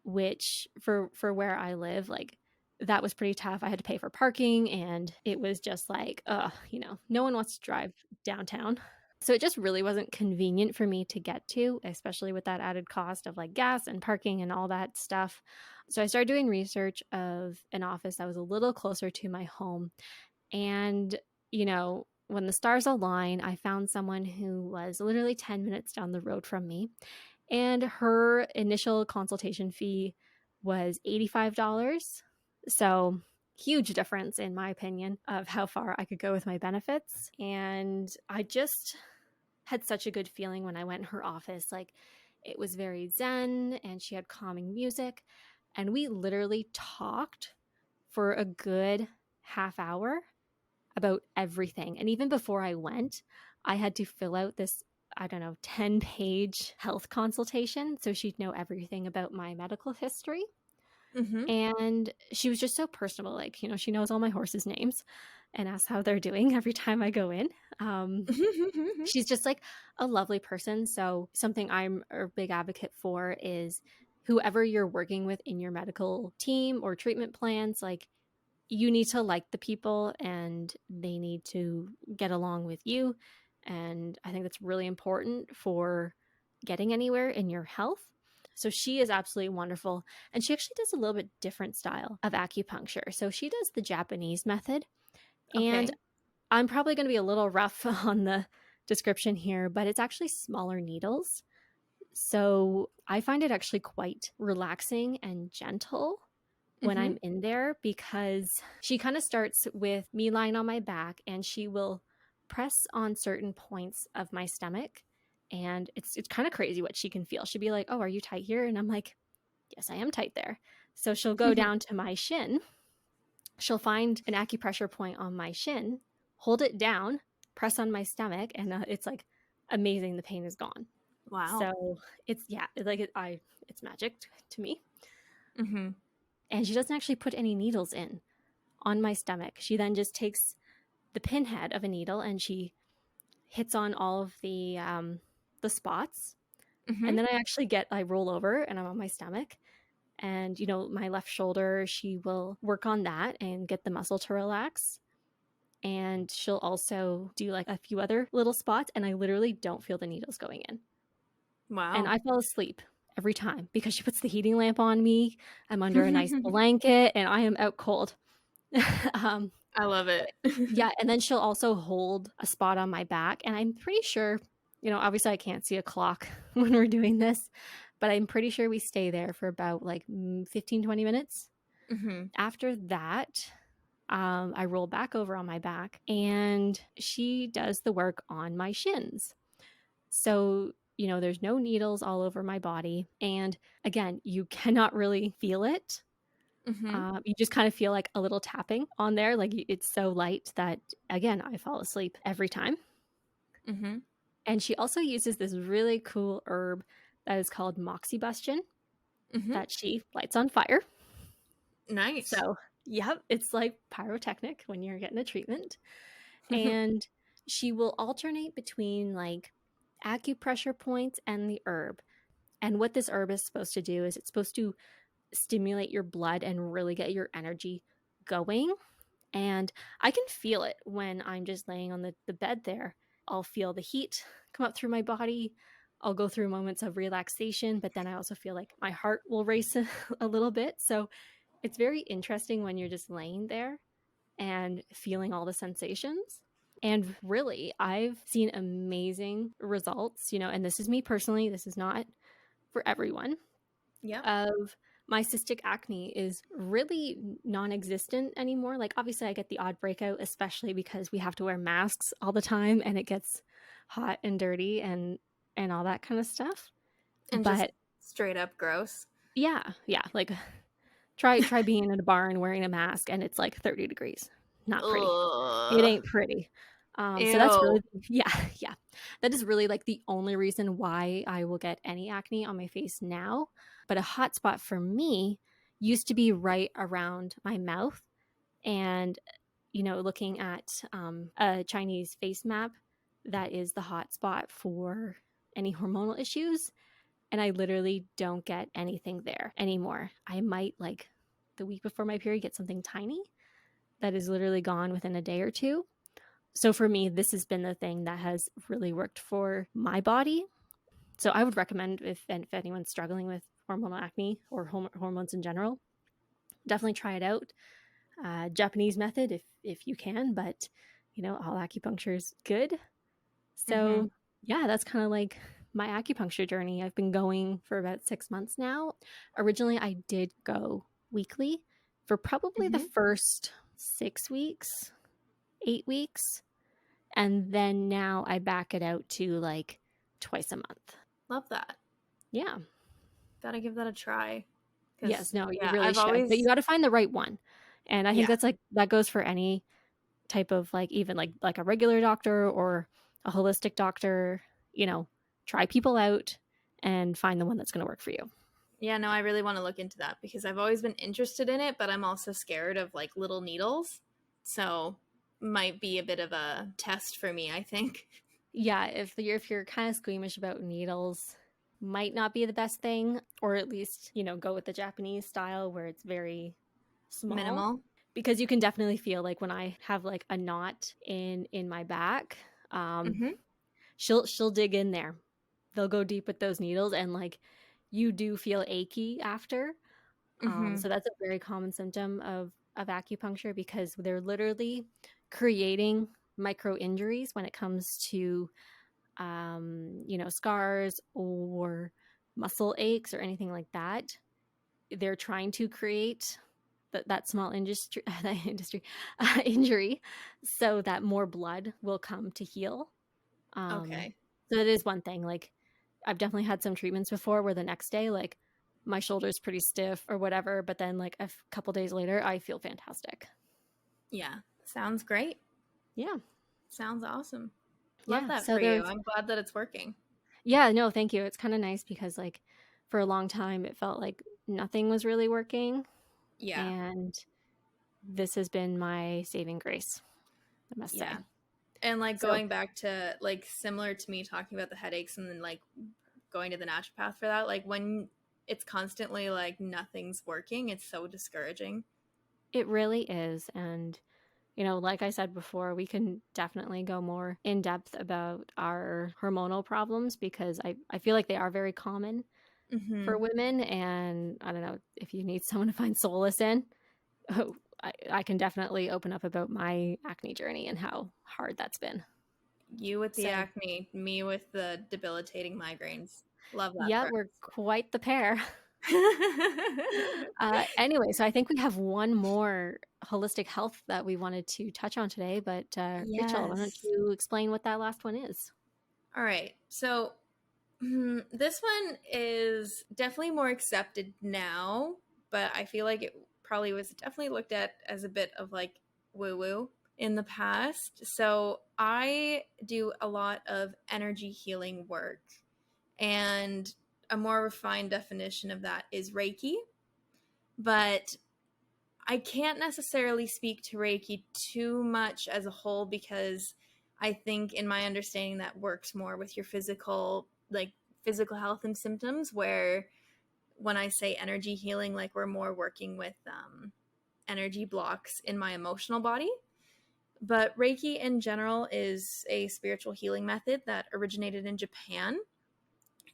which for where I live, like that was pretty tough. I had to pay for parking and it was just like, no one wants to drive downtown. So it just really wasn't convenient for me to get to, especially with that added cost of like gas and parking and all that stuff. So I started doing research of an office that was a little closer to my home. And, when the stars align, I found someone who was literally 10 minutes down the road from me. And her initial consultation fee was $85. So, huge difference, in my opinion, of how far I could go with my benefits. And I just had such a good feeling when I went in her office. Like, it was very zen and she had calming music. And we literally talked for a good half hour about everything. And even before I went, I had to fill out this, I don't know, 10-page health consultation so she'd know everything about my medical history. Mm-hmm. And she was just so personable. Like, she knows all my horses' names and asks how they're doing every time I go in. She's just like a lovely person. So, something I'm a big advocate for is whoever you're working with in your medical team or treatment plans, like, you need to like the people and they need to get along with you. And I think that's really important for getting anywhere in your health. So she is absolutely wonderful. And she actually does a little bit different style of acupuncture. So she does the Japanese method. And Okay. I'm probably going to be a little rough on the description here, but it's actually smaller needles. So I find it actually quite relaxing and gentle when Mm-hmm. I'm in there, because she kind of starts with me lying on my back and she will press on certain points of my stomach. And it's kind of crazy what she can feel. She'll be like, "Oh, are you tight here?" And I'm like, "Yes, I am tight there." So she'll go down to my shin. She'll find an acupressure point on my shin, hold it down, press on my stomach, and it's like amazing. The pain is gone. Wow. So it's, yeah, it's magic to me. Mm-hmm. And she doesn't actually put any needles in on my stomach. She then just takes the pinhead of a needle and she hits on all of the spots. Mm-hmm. And then I roll over and I'm on my stomach. And, my left shoulder, she will work on that and get the muscle to relax. And she'll also do like a few other little spots. And I literally don't feel the needles going in. And Wow. I fall asleep every time because she puts the heating lamp on me. I'm under a nice blanket and I am out cold. um, I love it. yeah. And then she'll also hold a spot on my back. And I'm pretty sure, obviously I can't see a clock when we're doing this, but I'm pretty sure we stay there for about like 15, 20 minutes. Mm-hmm. After that, I roll back over on my back and she does the work on my shins. So, there's no needles all over my body. And again, you cannot really feel it. Mm-hmm. You just kind of feel like a little tapping on there. Like it's so light that, again, I fall asleep every time. Mm-hmm. And she also uses this really cool herb that is called moxibustion Mm-hmm. that she lights on fire. Nice. So, yep, it's like pyrotechnic when you're getting a treatment. And she will alternate between like acupressure points and the herb. And what this herb is supposed to do is it's supposed to stimulate your blood and really get your energy going. And I can feel it when I'm just laying on the bed there. I'll feel the heat come up through my body. I'll go through moments of relaxation, but then I also feel like my heart will race a little bit. So it's very interesting when you're just laying there and feeling all the sensations. And really, I've seen amazing results, and this is me personally, this is not for everyone, Yep. of my cystic acne is really non-existent anymore. Like obviously I get the odd breakout, especially because we have to wear masks all the time and it gets hot and dirty and all that kind of stuff. And just But straight up gross. yeah, like try being in a barn wearing a mask and it's like 30 degrees. Not pretty. It Ugh. ain't pretty. So that's Ew. really, yeah. That is really like the only reason why I will get any acne on my face now. But a hot spot for me used to be right around my mouth. And, looking at a Chinese face map, that is the hot spot for any hormonal issues. And I literally don't get anything there anymore. I might like the week before my period get something tiny that is literally gone within a day or two. So for me, this has been the thing that has really worked for my body. So I would recommend if anyone's struggling with hormonal acne or hormones in general, definitely try it out. Japanese method if you can, but all acupuncture is good. Mm-hmm. So yeah, that's kind of like my acupuncture journey. I've been going for about 6 months now. Originally, I did go weekly for probably the Mm-hmm. first 6 weeks, 8 weeks. And then now I back it out to like twice a month. Love that. Yeah. Gotta give that a try. Yes. Because, No, you yeah, really I've should. But you always, got to find the right one. And I think yeah. that's like, that goes for any type of like, even like a regular doctor or a holistic doctor, try people out and find the one that's going to work for you. Yeah, no, I really want to look into that because I've always been interested in it, but I'm also scared of like little needles. So might be a bit of a test for me, I think. Yeah. If you're kind of squeamish about needles, might not be the best thing, or at least, go with the Japanese style where it's very small, Minimal. because you can definitely feel like when I have like a knot in my back, Mm-hmm. she'll dig in there. They'll go deep with those needles, and like you do feel achy after. Mm-hmm. So that's a very common symptom of acupuncture, because they're literally creating micro injuries when it comes to scars or muscle aches or anything like that. They're trying to create that small industry that industry injury, so that more blood will come to heal. Okay. So it is one thing. Like, I've definitely had some treatments before where the next day, like, my shoulder's pretty stiff or whatever, but then like couple days later, I feel fantastic. Yeah. Sounds great. Yeah, Sounds awesome. Love yeah. that So for you. there's I'm glad that it's working. Yeah, no, thank you. It's kind of nice because like for a long time it felt like nothing was really working, Yeah. and this has been my saving grace, I must say. Yeah. And like So going back to like similar to me talking about the headaches and then like going to the naturopath for that, like when it's constantly like nothing's working, it's so discouraging. it really is. And like I said before, we can definitely go more in depth about our hormonal problems, because I feel like they are very common Mm-hmm. for women. And I don't know if you need someone to find solace in. Oh, I can definitely open up about my acne journey and how hard that's been. You with the So, acne, me with the debilitating migraines. Love that yeah, for we're quite the pair. us. Anyway, so I think we have one more holistic health that we wanted to touch on today. But Rachel, why don't Yes. you explain what that last one is? All right. So this one is definitely more accepted now, but I feel like it probably was definitely looked at as a bit of like woo woo in the past. So I do a lot of energy healing work, and a more refined definition of that is Reiki. But I can't necessarily speak to Reiki too much as a whole, because I think in my understanding that works more with your physical health and symptoms, where when I say energy healing, like we're more working with energy blocks in my emotional body. But Reiki in general is a spiritual healing method that originated in Japan.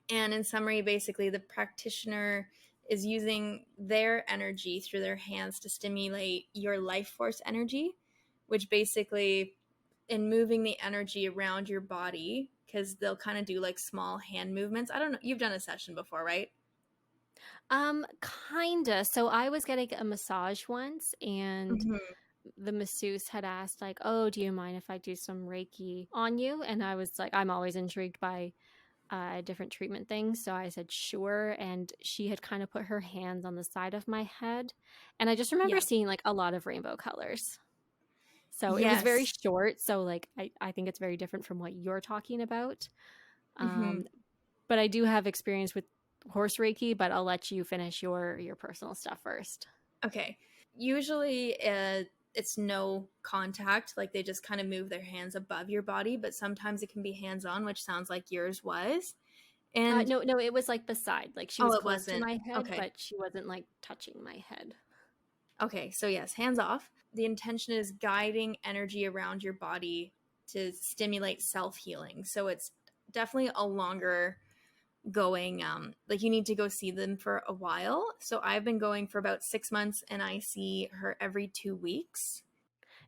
And in summary, basically, the practitioner is using their energy through their hands to stimulate your life force energy, which basically, in moving the energy around your body, because they'll kind of do like small hand movements. I don't know. You've done a session before, right? Kinda. So I was getting a massage once, and Mm-hmm. the masseuse had asked, like, "Oh, do you mind if I do some Reiki on you?" And I was like, I'm always intrigued by different treatment things. So I said, sure. And she had kind of put her hands on the side of my head. And I just remember Yeah. seeing like a lot of rainbow colors. So it was very Yes. short. So, like, I think it's very different from what you're talking about. Mm-hmm. Um, but I do have experience with horse Reiki, but I'll let you finish your personal stuff first. Okay. Usually, it's no contact. Like they just kind of move their hands above your body, but sometimes it can be hands on, which sounds like yours was. And No, no, it was like beside. Like, she oh, was it close to wasn't. my head, Okay. but she wasn't like touching my head. Okay. So, yes, hands off. The intention is guiding energy around your body to stimulate self healing. So, it's definitely a longer going, like you need to go see them for a while. So, I've been going for about 6 months and I see her every 2 weeks.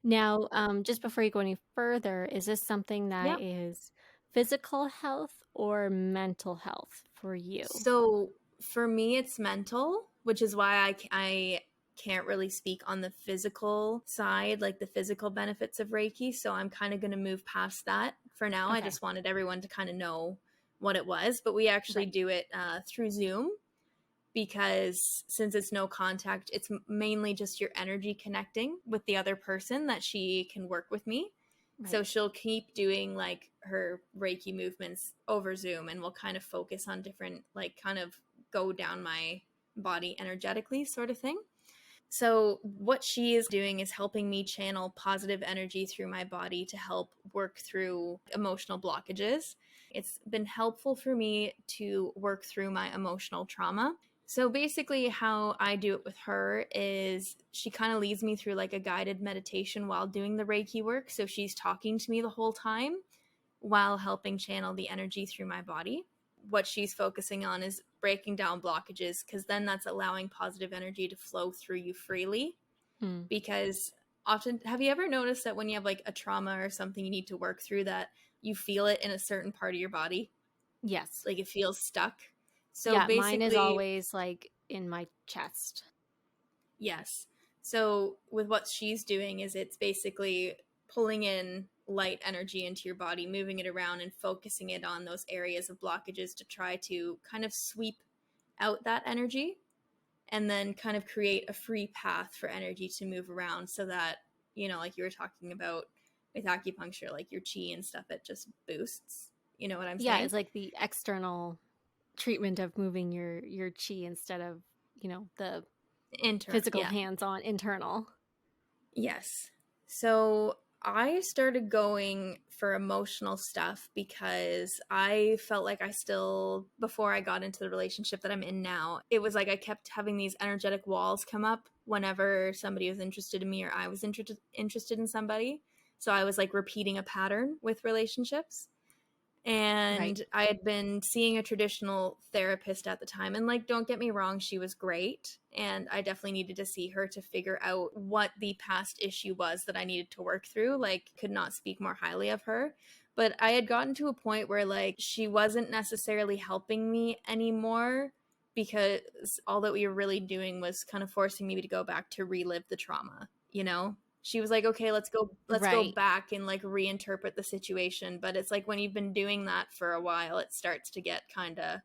Now, just before you go any further, is this something that Yeah. is physical health or mental health for you? So for me, it's mental, which is why I can't really speak on the physical side, like the physical benefits of Reiki. So I'm kind of going to move past that for now. I Okay, just wanted everyone to kind of know what it was. But we actually right, do it through Zoom, because since it's no contact, it's mainly just your energy connecting with the other person that she can work with me. So right. she'll keep doing like her Reiki movements over Zoom, and we'll kind of focus on different, like, kind of go down my body energetically, sort of thing. So, what she is doing is helping me channel positive energy through my body to help work through emotional blockages. It's been helpful for me to work through my emotional trauma. So, basically, how I do it with her is she kind of leads me through like a guided meditation while doing the Reiki work. So, she's talking to me the whole time, while helping channel the energy through my body. What she's focusing on is breaking down blockages, because then that's allowing positive energy to flow through you freely. Mm. Because often, have you ever noticed that when you have like a trauma or something you need to work through, that you feel it in a certain part of your body? Yes. Like it feels stuck. So Yeah, mine is basically, always like in my chest. yes. So with what she's doing is it's basically pulling in light energy into your body, moving it around and focusing it on those areas of blockages to try to kind of sweep out that energy, and then kind of create a free path for energy to move around, so that, like you were talking about with acupuncture, like your chi and stuff, it just boosts. You know what I'm Yeah, saying? it's like the external treatment of moving your chi instead of, the physical Yeah. hands-on internal. Yes. So I started going for emotional stuff because I felt like I still, before I got into the relationship that I'm in now, it was like I kept having these energetic walls come up whenever somebody was interested in me or I was interested in somebody. So I was like repeating a pattern with relationships. Right. And I had been seeing a traditional therapist at the time, and like, don't get me wrong, she was great, and I definitely needed to see her to figure out what the past issue was that I needed to work through. Like, could not speak more highly of her, but I had gotten to a point where like she wasn't necessarily helping me anymore, because all that we were really doing was kind of forcing me to go back to relive the trauma. She was like, okay, let's go Right. back and like reinterpret the situation. But it's like when you've been doing that for a while, it starts to get kind of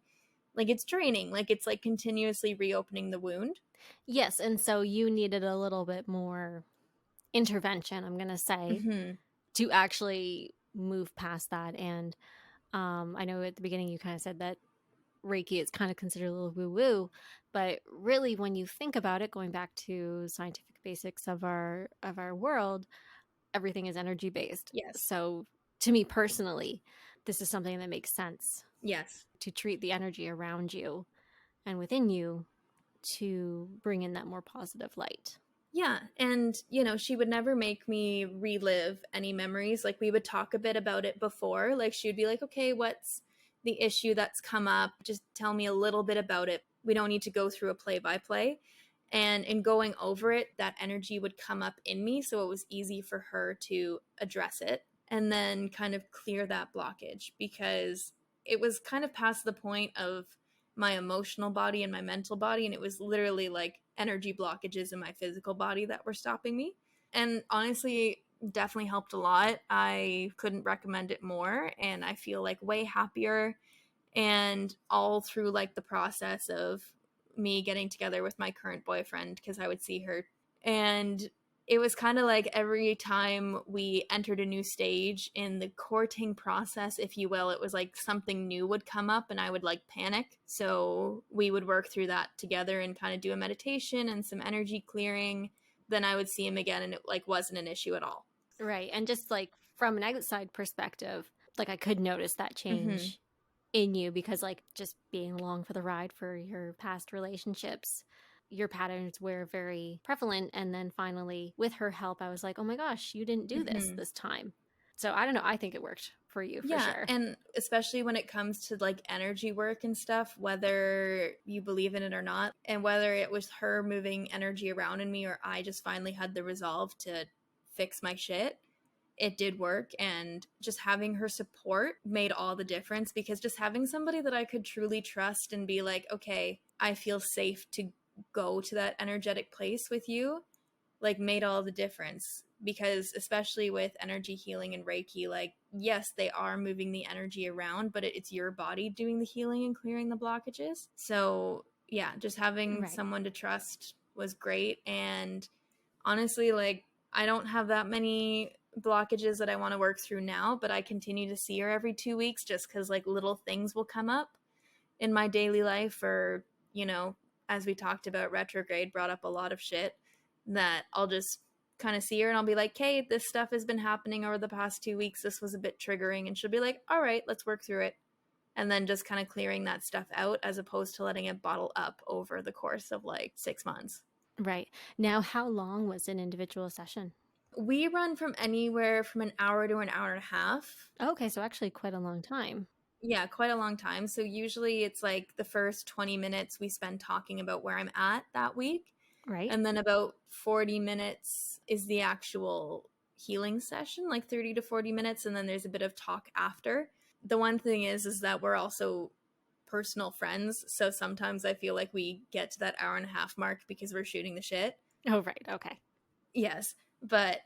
like it's draining. Like it's like continuously reopening the wound. Yes, and so you needed a little bit more intervention, I'm going to say, Mm-hmm. to actually move past that. And I know at the beginning you kind of said that Reiki is kind of considered a little woo woo, but really, when you think about it, going back to scientific basics of our world, everything is energy based. Yes. So, to me personally, this is something that makes sense Yes. to treat the energy around you and within you to bring in that more positive light. Yeah, and she would never make me relive any memories. Like we would talk a bit about it before. Like she would be like, "Okay, what's the issue that's come up? Just tell me a little bit about it. We don't need to go through a play by play." And in going over it, that energy would come up in me, so it was easy for her to address it and then kind of clear that blockage, because it was kind of past the point of my emotional body and my mental body, and it was literally like energy blockages in my physical body that were stopping me. And honestly, definitely helped a lot. I couldn't recommend it more, and I feel like way happier. And all through like the process of me getting together with my current boyfriend, because I would see her, and it was kind of like every time we entered a new stage in the courting process, if you will, it was like something new would come up and I would like panic. So we would work through that together and kind of do a meditation and some energy clearing. Then I would see him again and it like wasn't an issue at all. Right. And just like from an outside perspective, like I could notice that Mm-hmm. change in you because, like, just being along for the ride for your past relationships, your patterns were very prevalent. And then finally, with her help, I was like, oh my gosh, you didn't do Mm-hmm. this time. So I don't know. I think it worked for you for Yeah, sure. and especially when it comes to like energy work and stuff, whether you believe in it or not, and whether it was her moving energy around in me or I just finally had the resolve to fix my shit, it did work. And just having her support made all the difference, because just having somebody that I could truly trust and be like, okay, I feel safe to go to that energetic place with you, like made all the difference. Because especially with energy healing and Reiki, like yes, they are moving the energy around, but it's your body doing the healing and clearing the blockages. So yeah, just having Right. someone to trust was great. And honestly, like I don't have that many blockages that I want to work through now, but I continue to see her every 2 weeks, just because like little things will come up in my daily life, or as we talked about, retrograde brought up a lot of shit that I'll just kind of see her and I'll be like, hey, this stuff has been happening over the past 2 weeks, this was a bit triggering, and she'll be like, all right, let's work through it. And then just kind of clearing that stuff out, as opposed to letting it bottle up over the course of like 6 months. Right. Now, how long was an individual session? We run from anywhere from an hour to an hour and a half. Okay, so actually quite a long time. Yeah, quite a long time. So usually it's like the first 20 minutes we spend talking about where I'm at that week. Right? And then about 40 minutes is the actual healing session, like 30 to 40 minutes. And then there's a bit of talk after. The one thing is that we're also personal friends. So sometimes I feel like we get to that hour and a half mark because we're shooting the shit. Oh, right. Okay. Yes. But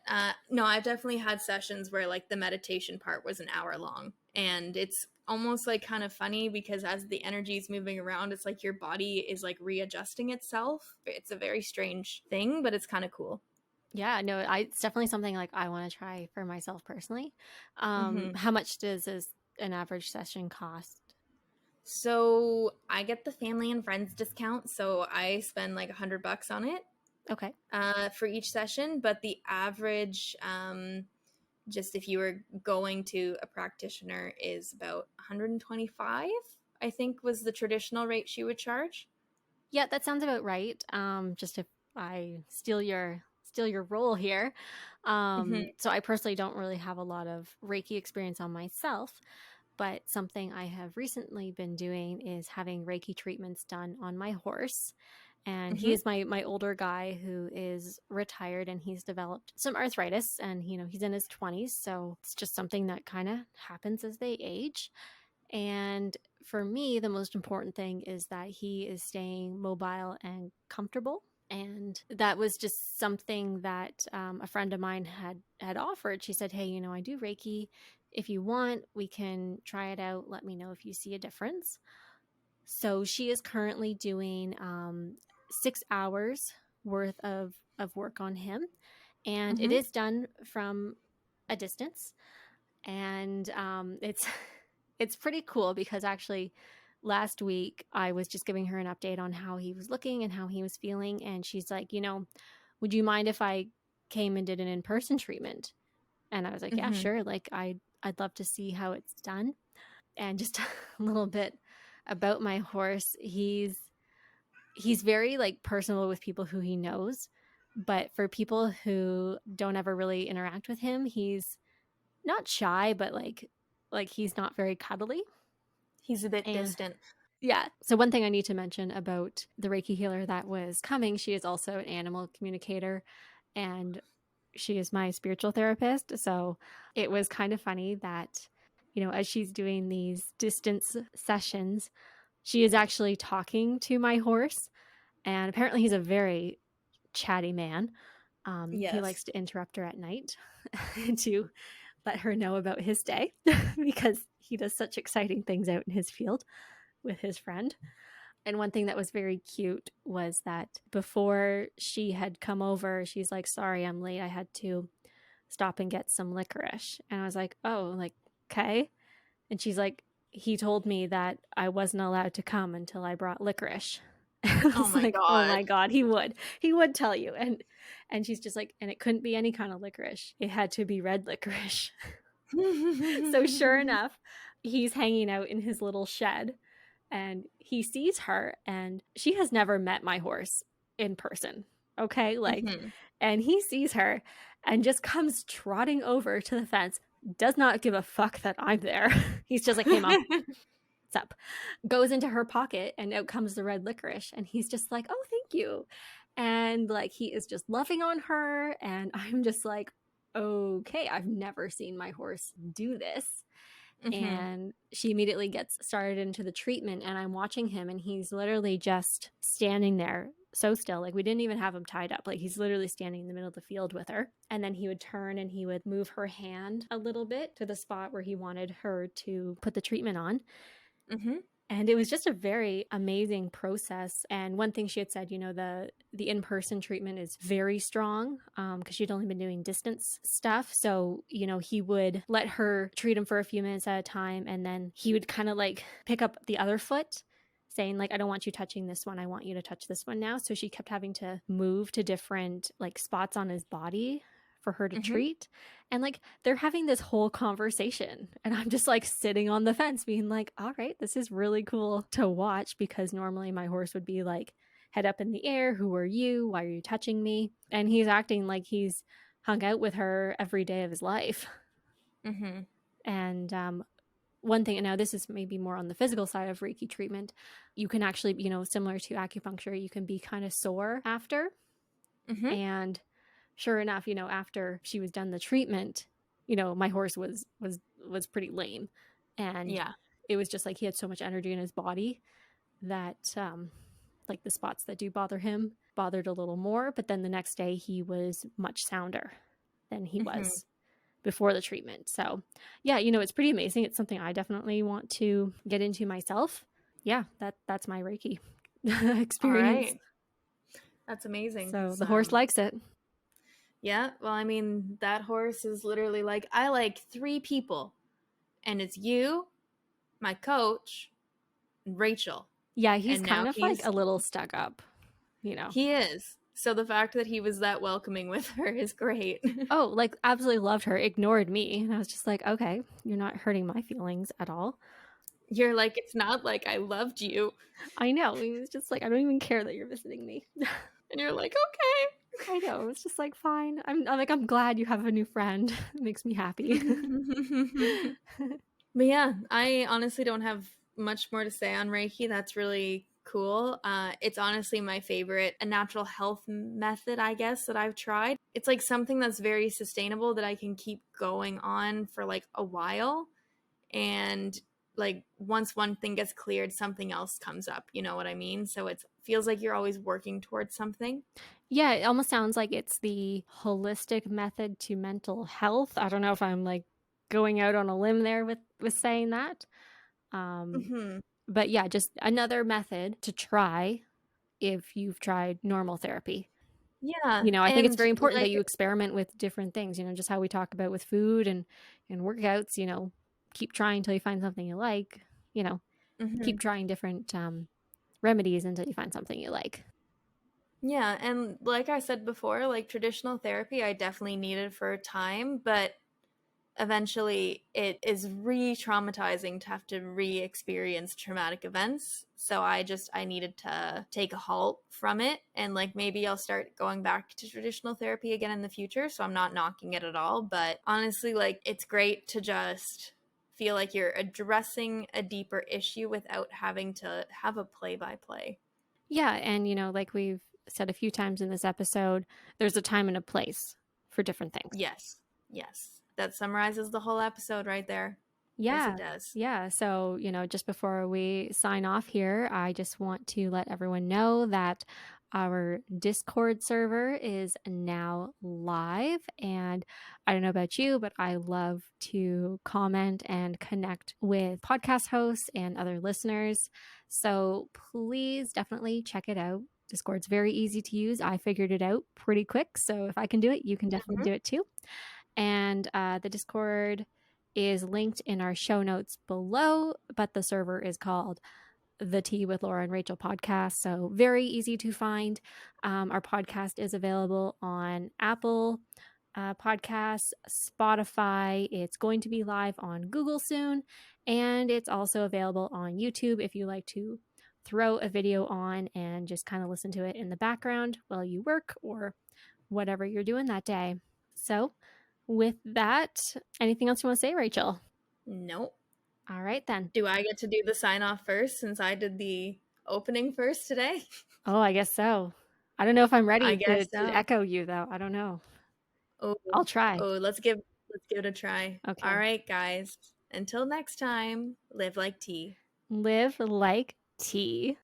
no, I've definitely had sessions where like the meditation part was an hour long. And it's almost like kind of funny because as the energy is moving around, it's like your body is like readjusting itself. It's a very strange thing, but it's kind of cool. Yeah, no, it's definitely something like I want to try for myself personally. Hmm. How much does an average session cost? So I get the family and friends discount. So I spend like $100 on it Okay. for each session. But the average, just if you were going to a practitioner, is about 125, I think was the traditional rate she would charge. Yeah, that sounds about right. Just if I steal your role here. Hmm. So I personally don't really have a lot of Reiki experience on myself, but something I have recently been doing is having Reiki treatments done on my horse. And he Hmm. is my older guy who is retired, and he's developed some arthritis, and he's in his 20s, so it's just something that kind of happens as they age. And for me, the most important thing is that he is staying mobile and comfortable. And that was just something that a friend of mine had offered. She said, "Hey, I do Reiki. If you want, we can try it out. Let me know if you see a difference." So she is currently doing 6 hours worth of work on him, and it Hmm. is done from a distance. And it's it's pretty cool because actually last week I was just giving her an update on how he was looking and how he was feeling, and she's like, would you mind if I came and did an in-person treatment? And I was like, yeah, Hmm. sure. Like I'd love to see how it's done. And just a little bit about my horse. He's very like personal with people who he knows, but for people who don't ever really interact with him, he's not shy, but like he's not very cuddly. He's a bit And distant. yeah. So one thing I need to mention about the Reiki healer that was coming, she is also an animal communicator, and she is my spiritual therapist. So it was kind of funny that, as she's doing these distance sessions, she is actually talking to my horse. And apparently he's a very chatty man. He Yes. likes to interrupt her at night to let her know about his day because he does such exciting things out in his field with his friend. And one thing that was very cute was that before she had come over, she's like, "Sorry, I'm late. I had to stop and get some licorice." And I was like, "Oh, like, okay." And she's like, "He told me that I wasn't allowed to come until I brought licorice." And I Oh was my like, "Oh God. my God, he would tell you." And she's just like, "And it couldn't be any kind of licorice. It had to be red licorice." So sure enough, he's hanging out in his little shed, and he sees her, and she has never met my horse in person. Okay. Like, Hmm. and he sees her and just comes trotting over to the fence, does not give a fuck that I'm there. He's just like, "Hey, mom, what's up?" Goes into her pocket, and out comes the red licorice. And he's just like, "Oh, thank you." And like, he is just loving on her. And I'm just like, okay, I've never seen my horse do this. Hmm. And she immediately gets started into the treatment, and I'm watching him, and he's literally just standing there so still. Like, we didn't even have him tied up. Like, he's literally standing in the middle of the field with her, and then he would turn and he would move her hand a little bit to the spot where he wanted her to put the treatment on. Hmm. And it was just a very amazing process. And one thing she had said, the in-person treatment is very strong because she'd only been doing distance stuff. So, he would let her treat him for a few minutes at a time, and then he would kind of like pick up the other foot, saying like, "I don't want you touching this one. I want you to touch this one now." So she kept having to move to different like spots on his body for her to Hmm. treat. And like, they're having this whole conversation, and I'm just like sitting on the fence being like, all right, this is really cool to watch, because normally my horse would be like head up in the air, "Who are you? Why are you touching me?" And he's acting like he's hung out with her every day of his life. Mm-hmm. And one thing, and now this is maybe more on the physical side of Reiki treatment, you can actually, similar to acupuncture, you can be kind of sore after. Mm-hmm. And sure enough, after she was done the treatment, my horse was pretty lame. And Yeah. it was just like he had so much energy in his body that like the spots that do bother him bothered a little more. But then the next day he was much sounder than he Mm-hmm. was before the treatment. So yeah, it's pretty amazing. It's something I definitely want to get into myself. Yeah, that's my Reiki All experience. right. That's amazing So because the horse likes it. yeah, well, I mean, that horse is literally like, I like 3 people, and it's you, my coach, and Rachel. Yeah, he's And now kind of like a little stuck up, he is. So the fact that he was that welcoming with her is great. Oh, like absolutely loved her, ignored me. And I was just like, okay, you're not hurting my feelings at all. You're like, it's not like I loved you. I know. He was just like, I don't even care that you're visiting me. And you're like, okay. I know. It's just like, fine. I'm glad you have a new friend. It makes me happy. But yeah, I honestly don't have much more to say on Reiki. That's really cool. It's honestly my favorite, a natural health method, I guess, that I've tried. It's like something that's very sustainable that I can keep going on for like a while. And like once one thing gets cleared, something else comes up. You know what I mean? So it feels like you're always working towards something. Yeah, it almost sounds like it's the holistic method to mental health. I don't know if I'm like going out on a limb there with saying that. Um, Mm-hmm. but yeah, just another method to try if you've tried normal therapy. Yeah. I think it's And very important that like, you experiment with different things, just how we talk about with food and workouts, keep trying until you find something you like, you know, mhm. keep trying different remedies until you find something you like. Yeah, and like I said before, like traditional therapy, I definitely needed for a time, but eventually it is re-traumatizing to have to re-experience traumatic events. So I needed to take a halt from it, and like maybe I'll start going back to traditional therapy again in the future, so I'm not knocking it at all, but honestly, like it's great to just feel like you're addressing a deeper issue without having to have a play-by-play. Yeah. And, like we've said a few times in this episode, there's a time and a place for different things. Yes. Yes. That summarizes the whole episode right there. Yes, it Yeah. does. Yeah. So, just before we sign off here, I just want to let everyone know that our Discord server is now live. And I don't know about you, but I love to comment and connect with podcast hosts and other listeners. So please definitely check it out. Discord's very easy to use. I figured it out pretty quick. So if I can do it, you can definitely Mhm. do it too. And the Discord is linked in our show notes below, but the server is called the Tea with Laura and Rachel podcast. So very easy to find. Our podcast is available on Apple Podcasts, Spotify. It's going to be live on Google soon. And it's also available on YouTube if you like to throw a video on and just kind of listen to it in the background while you work or whatever you're doing that day. So, with that, anything else you want to say, Rachel? Nope. All right, then. Do I get to do the sign off first since I did the opening first today? Oh, I guess so. I don't know if I'm I ready to, guess to so. echo you, though. I don't know. Oh, I'll try. let's give it a try. All Okay. right, guys. Until next time, live like tea. Live like tea.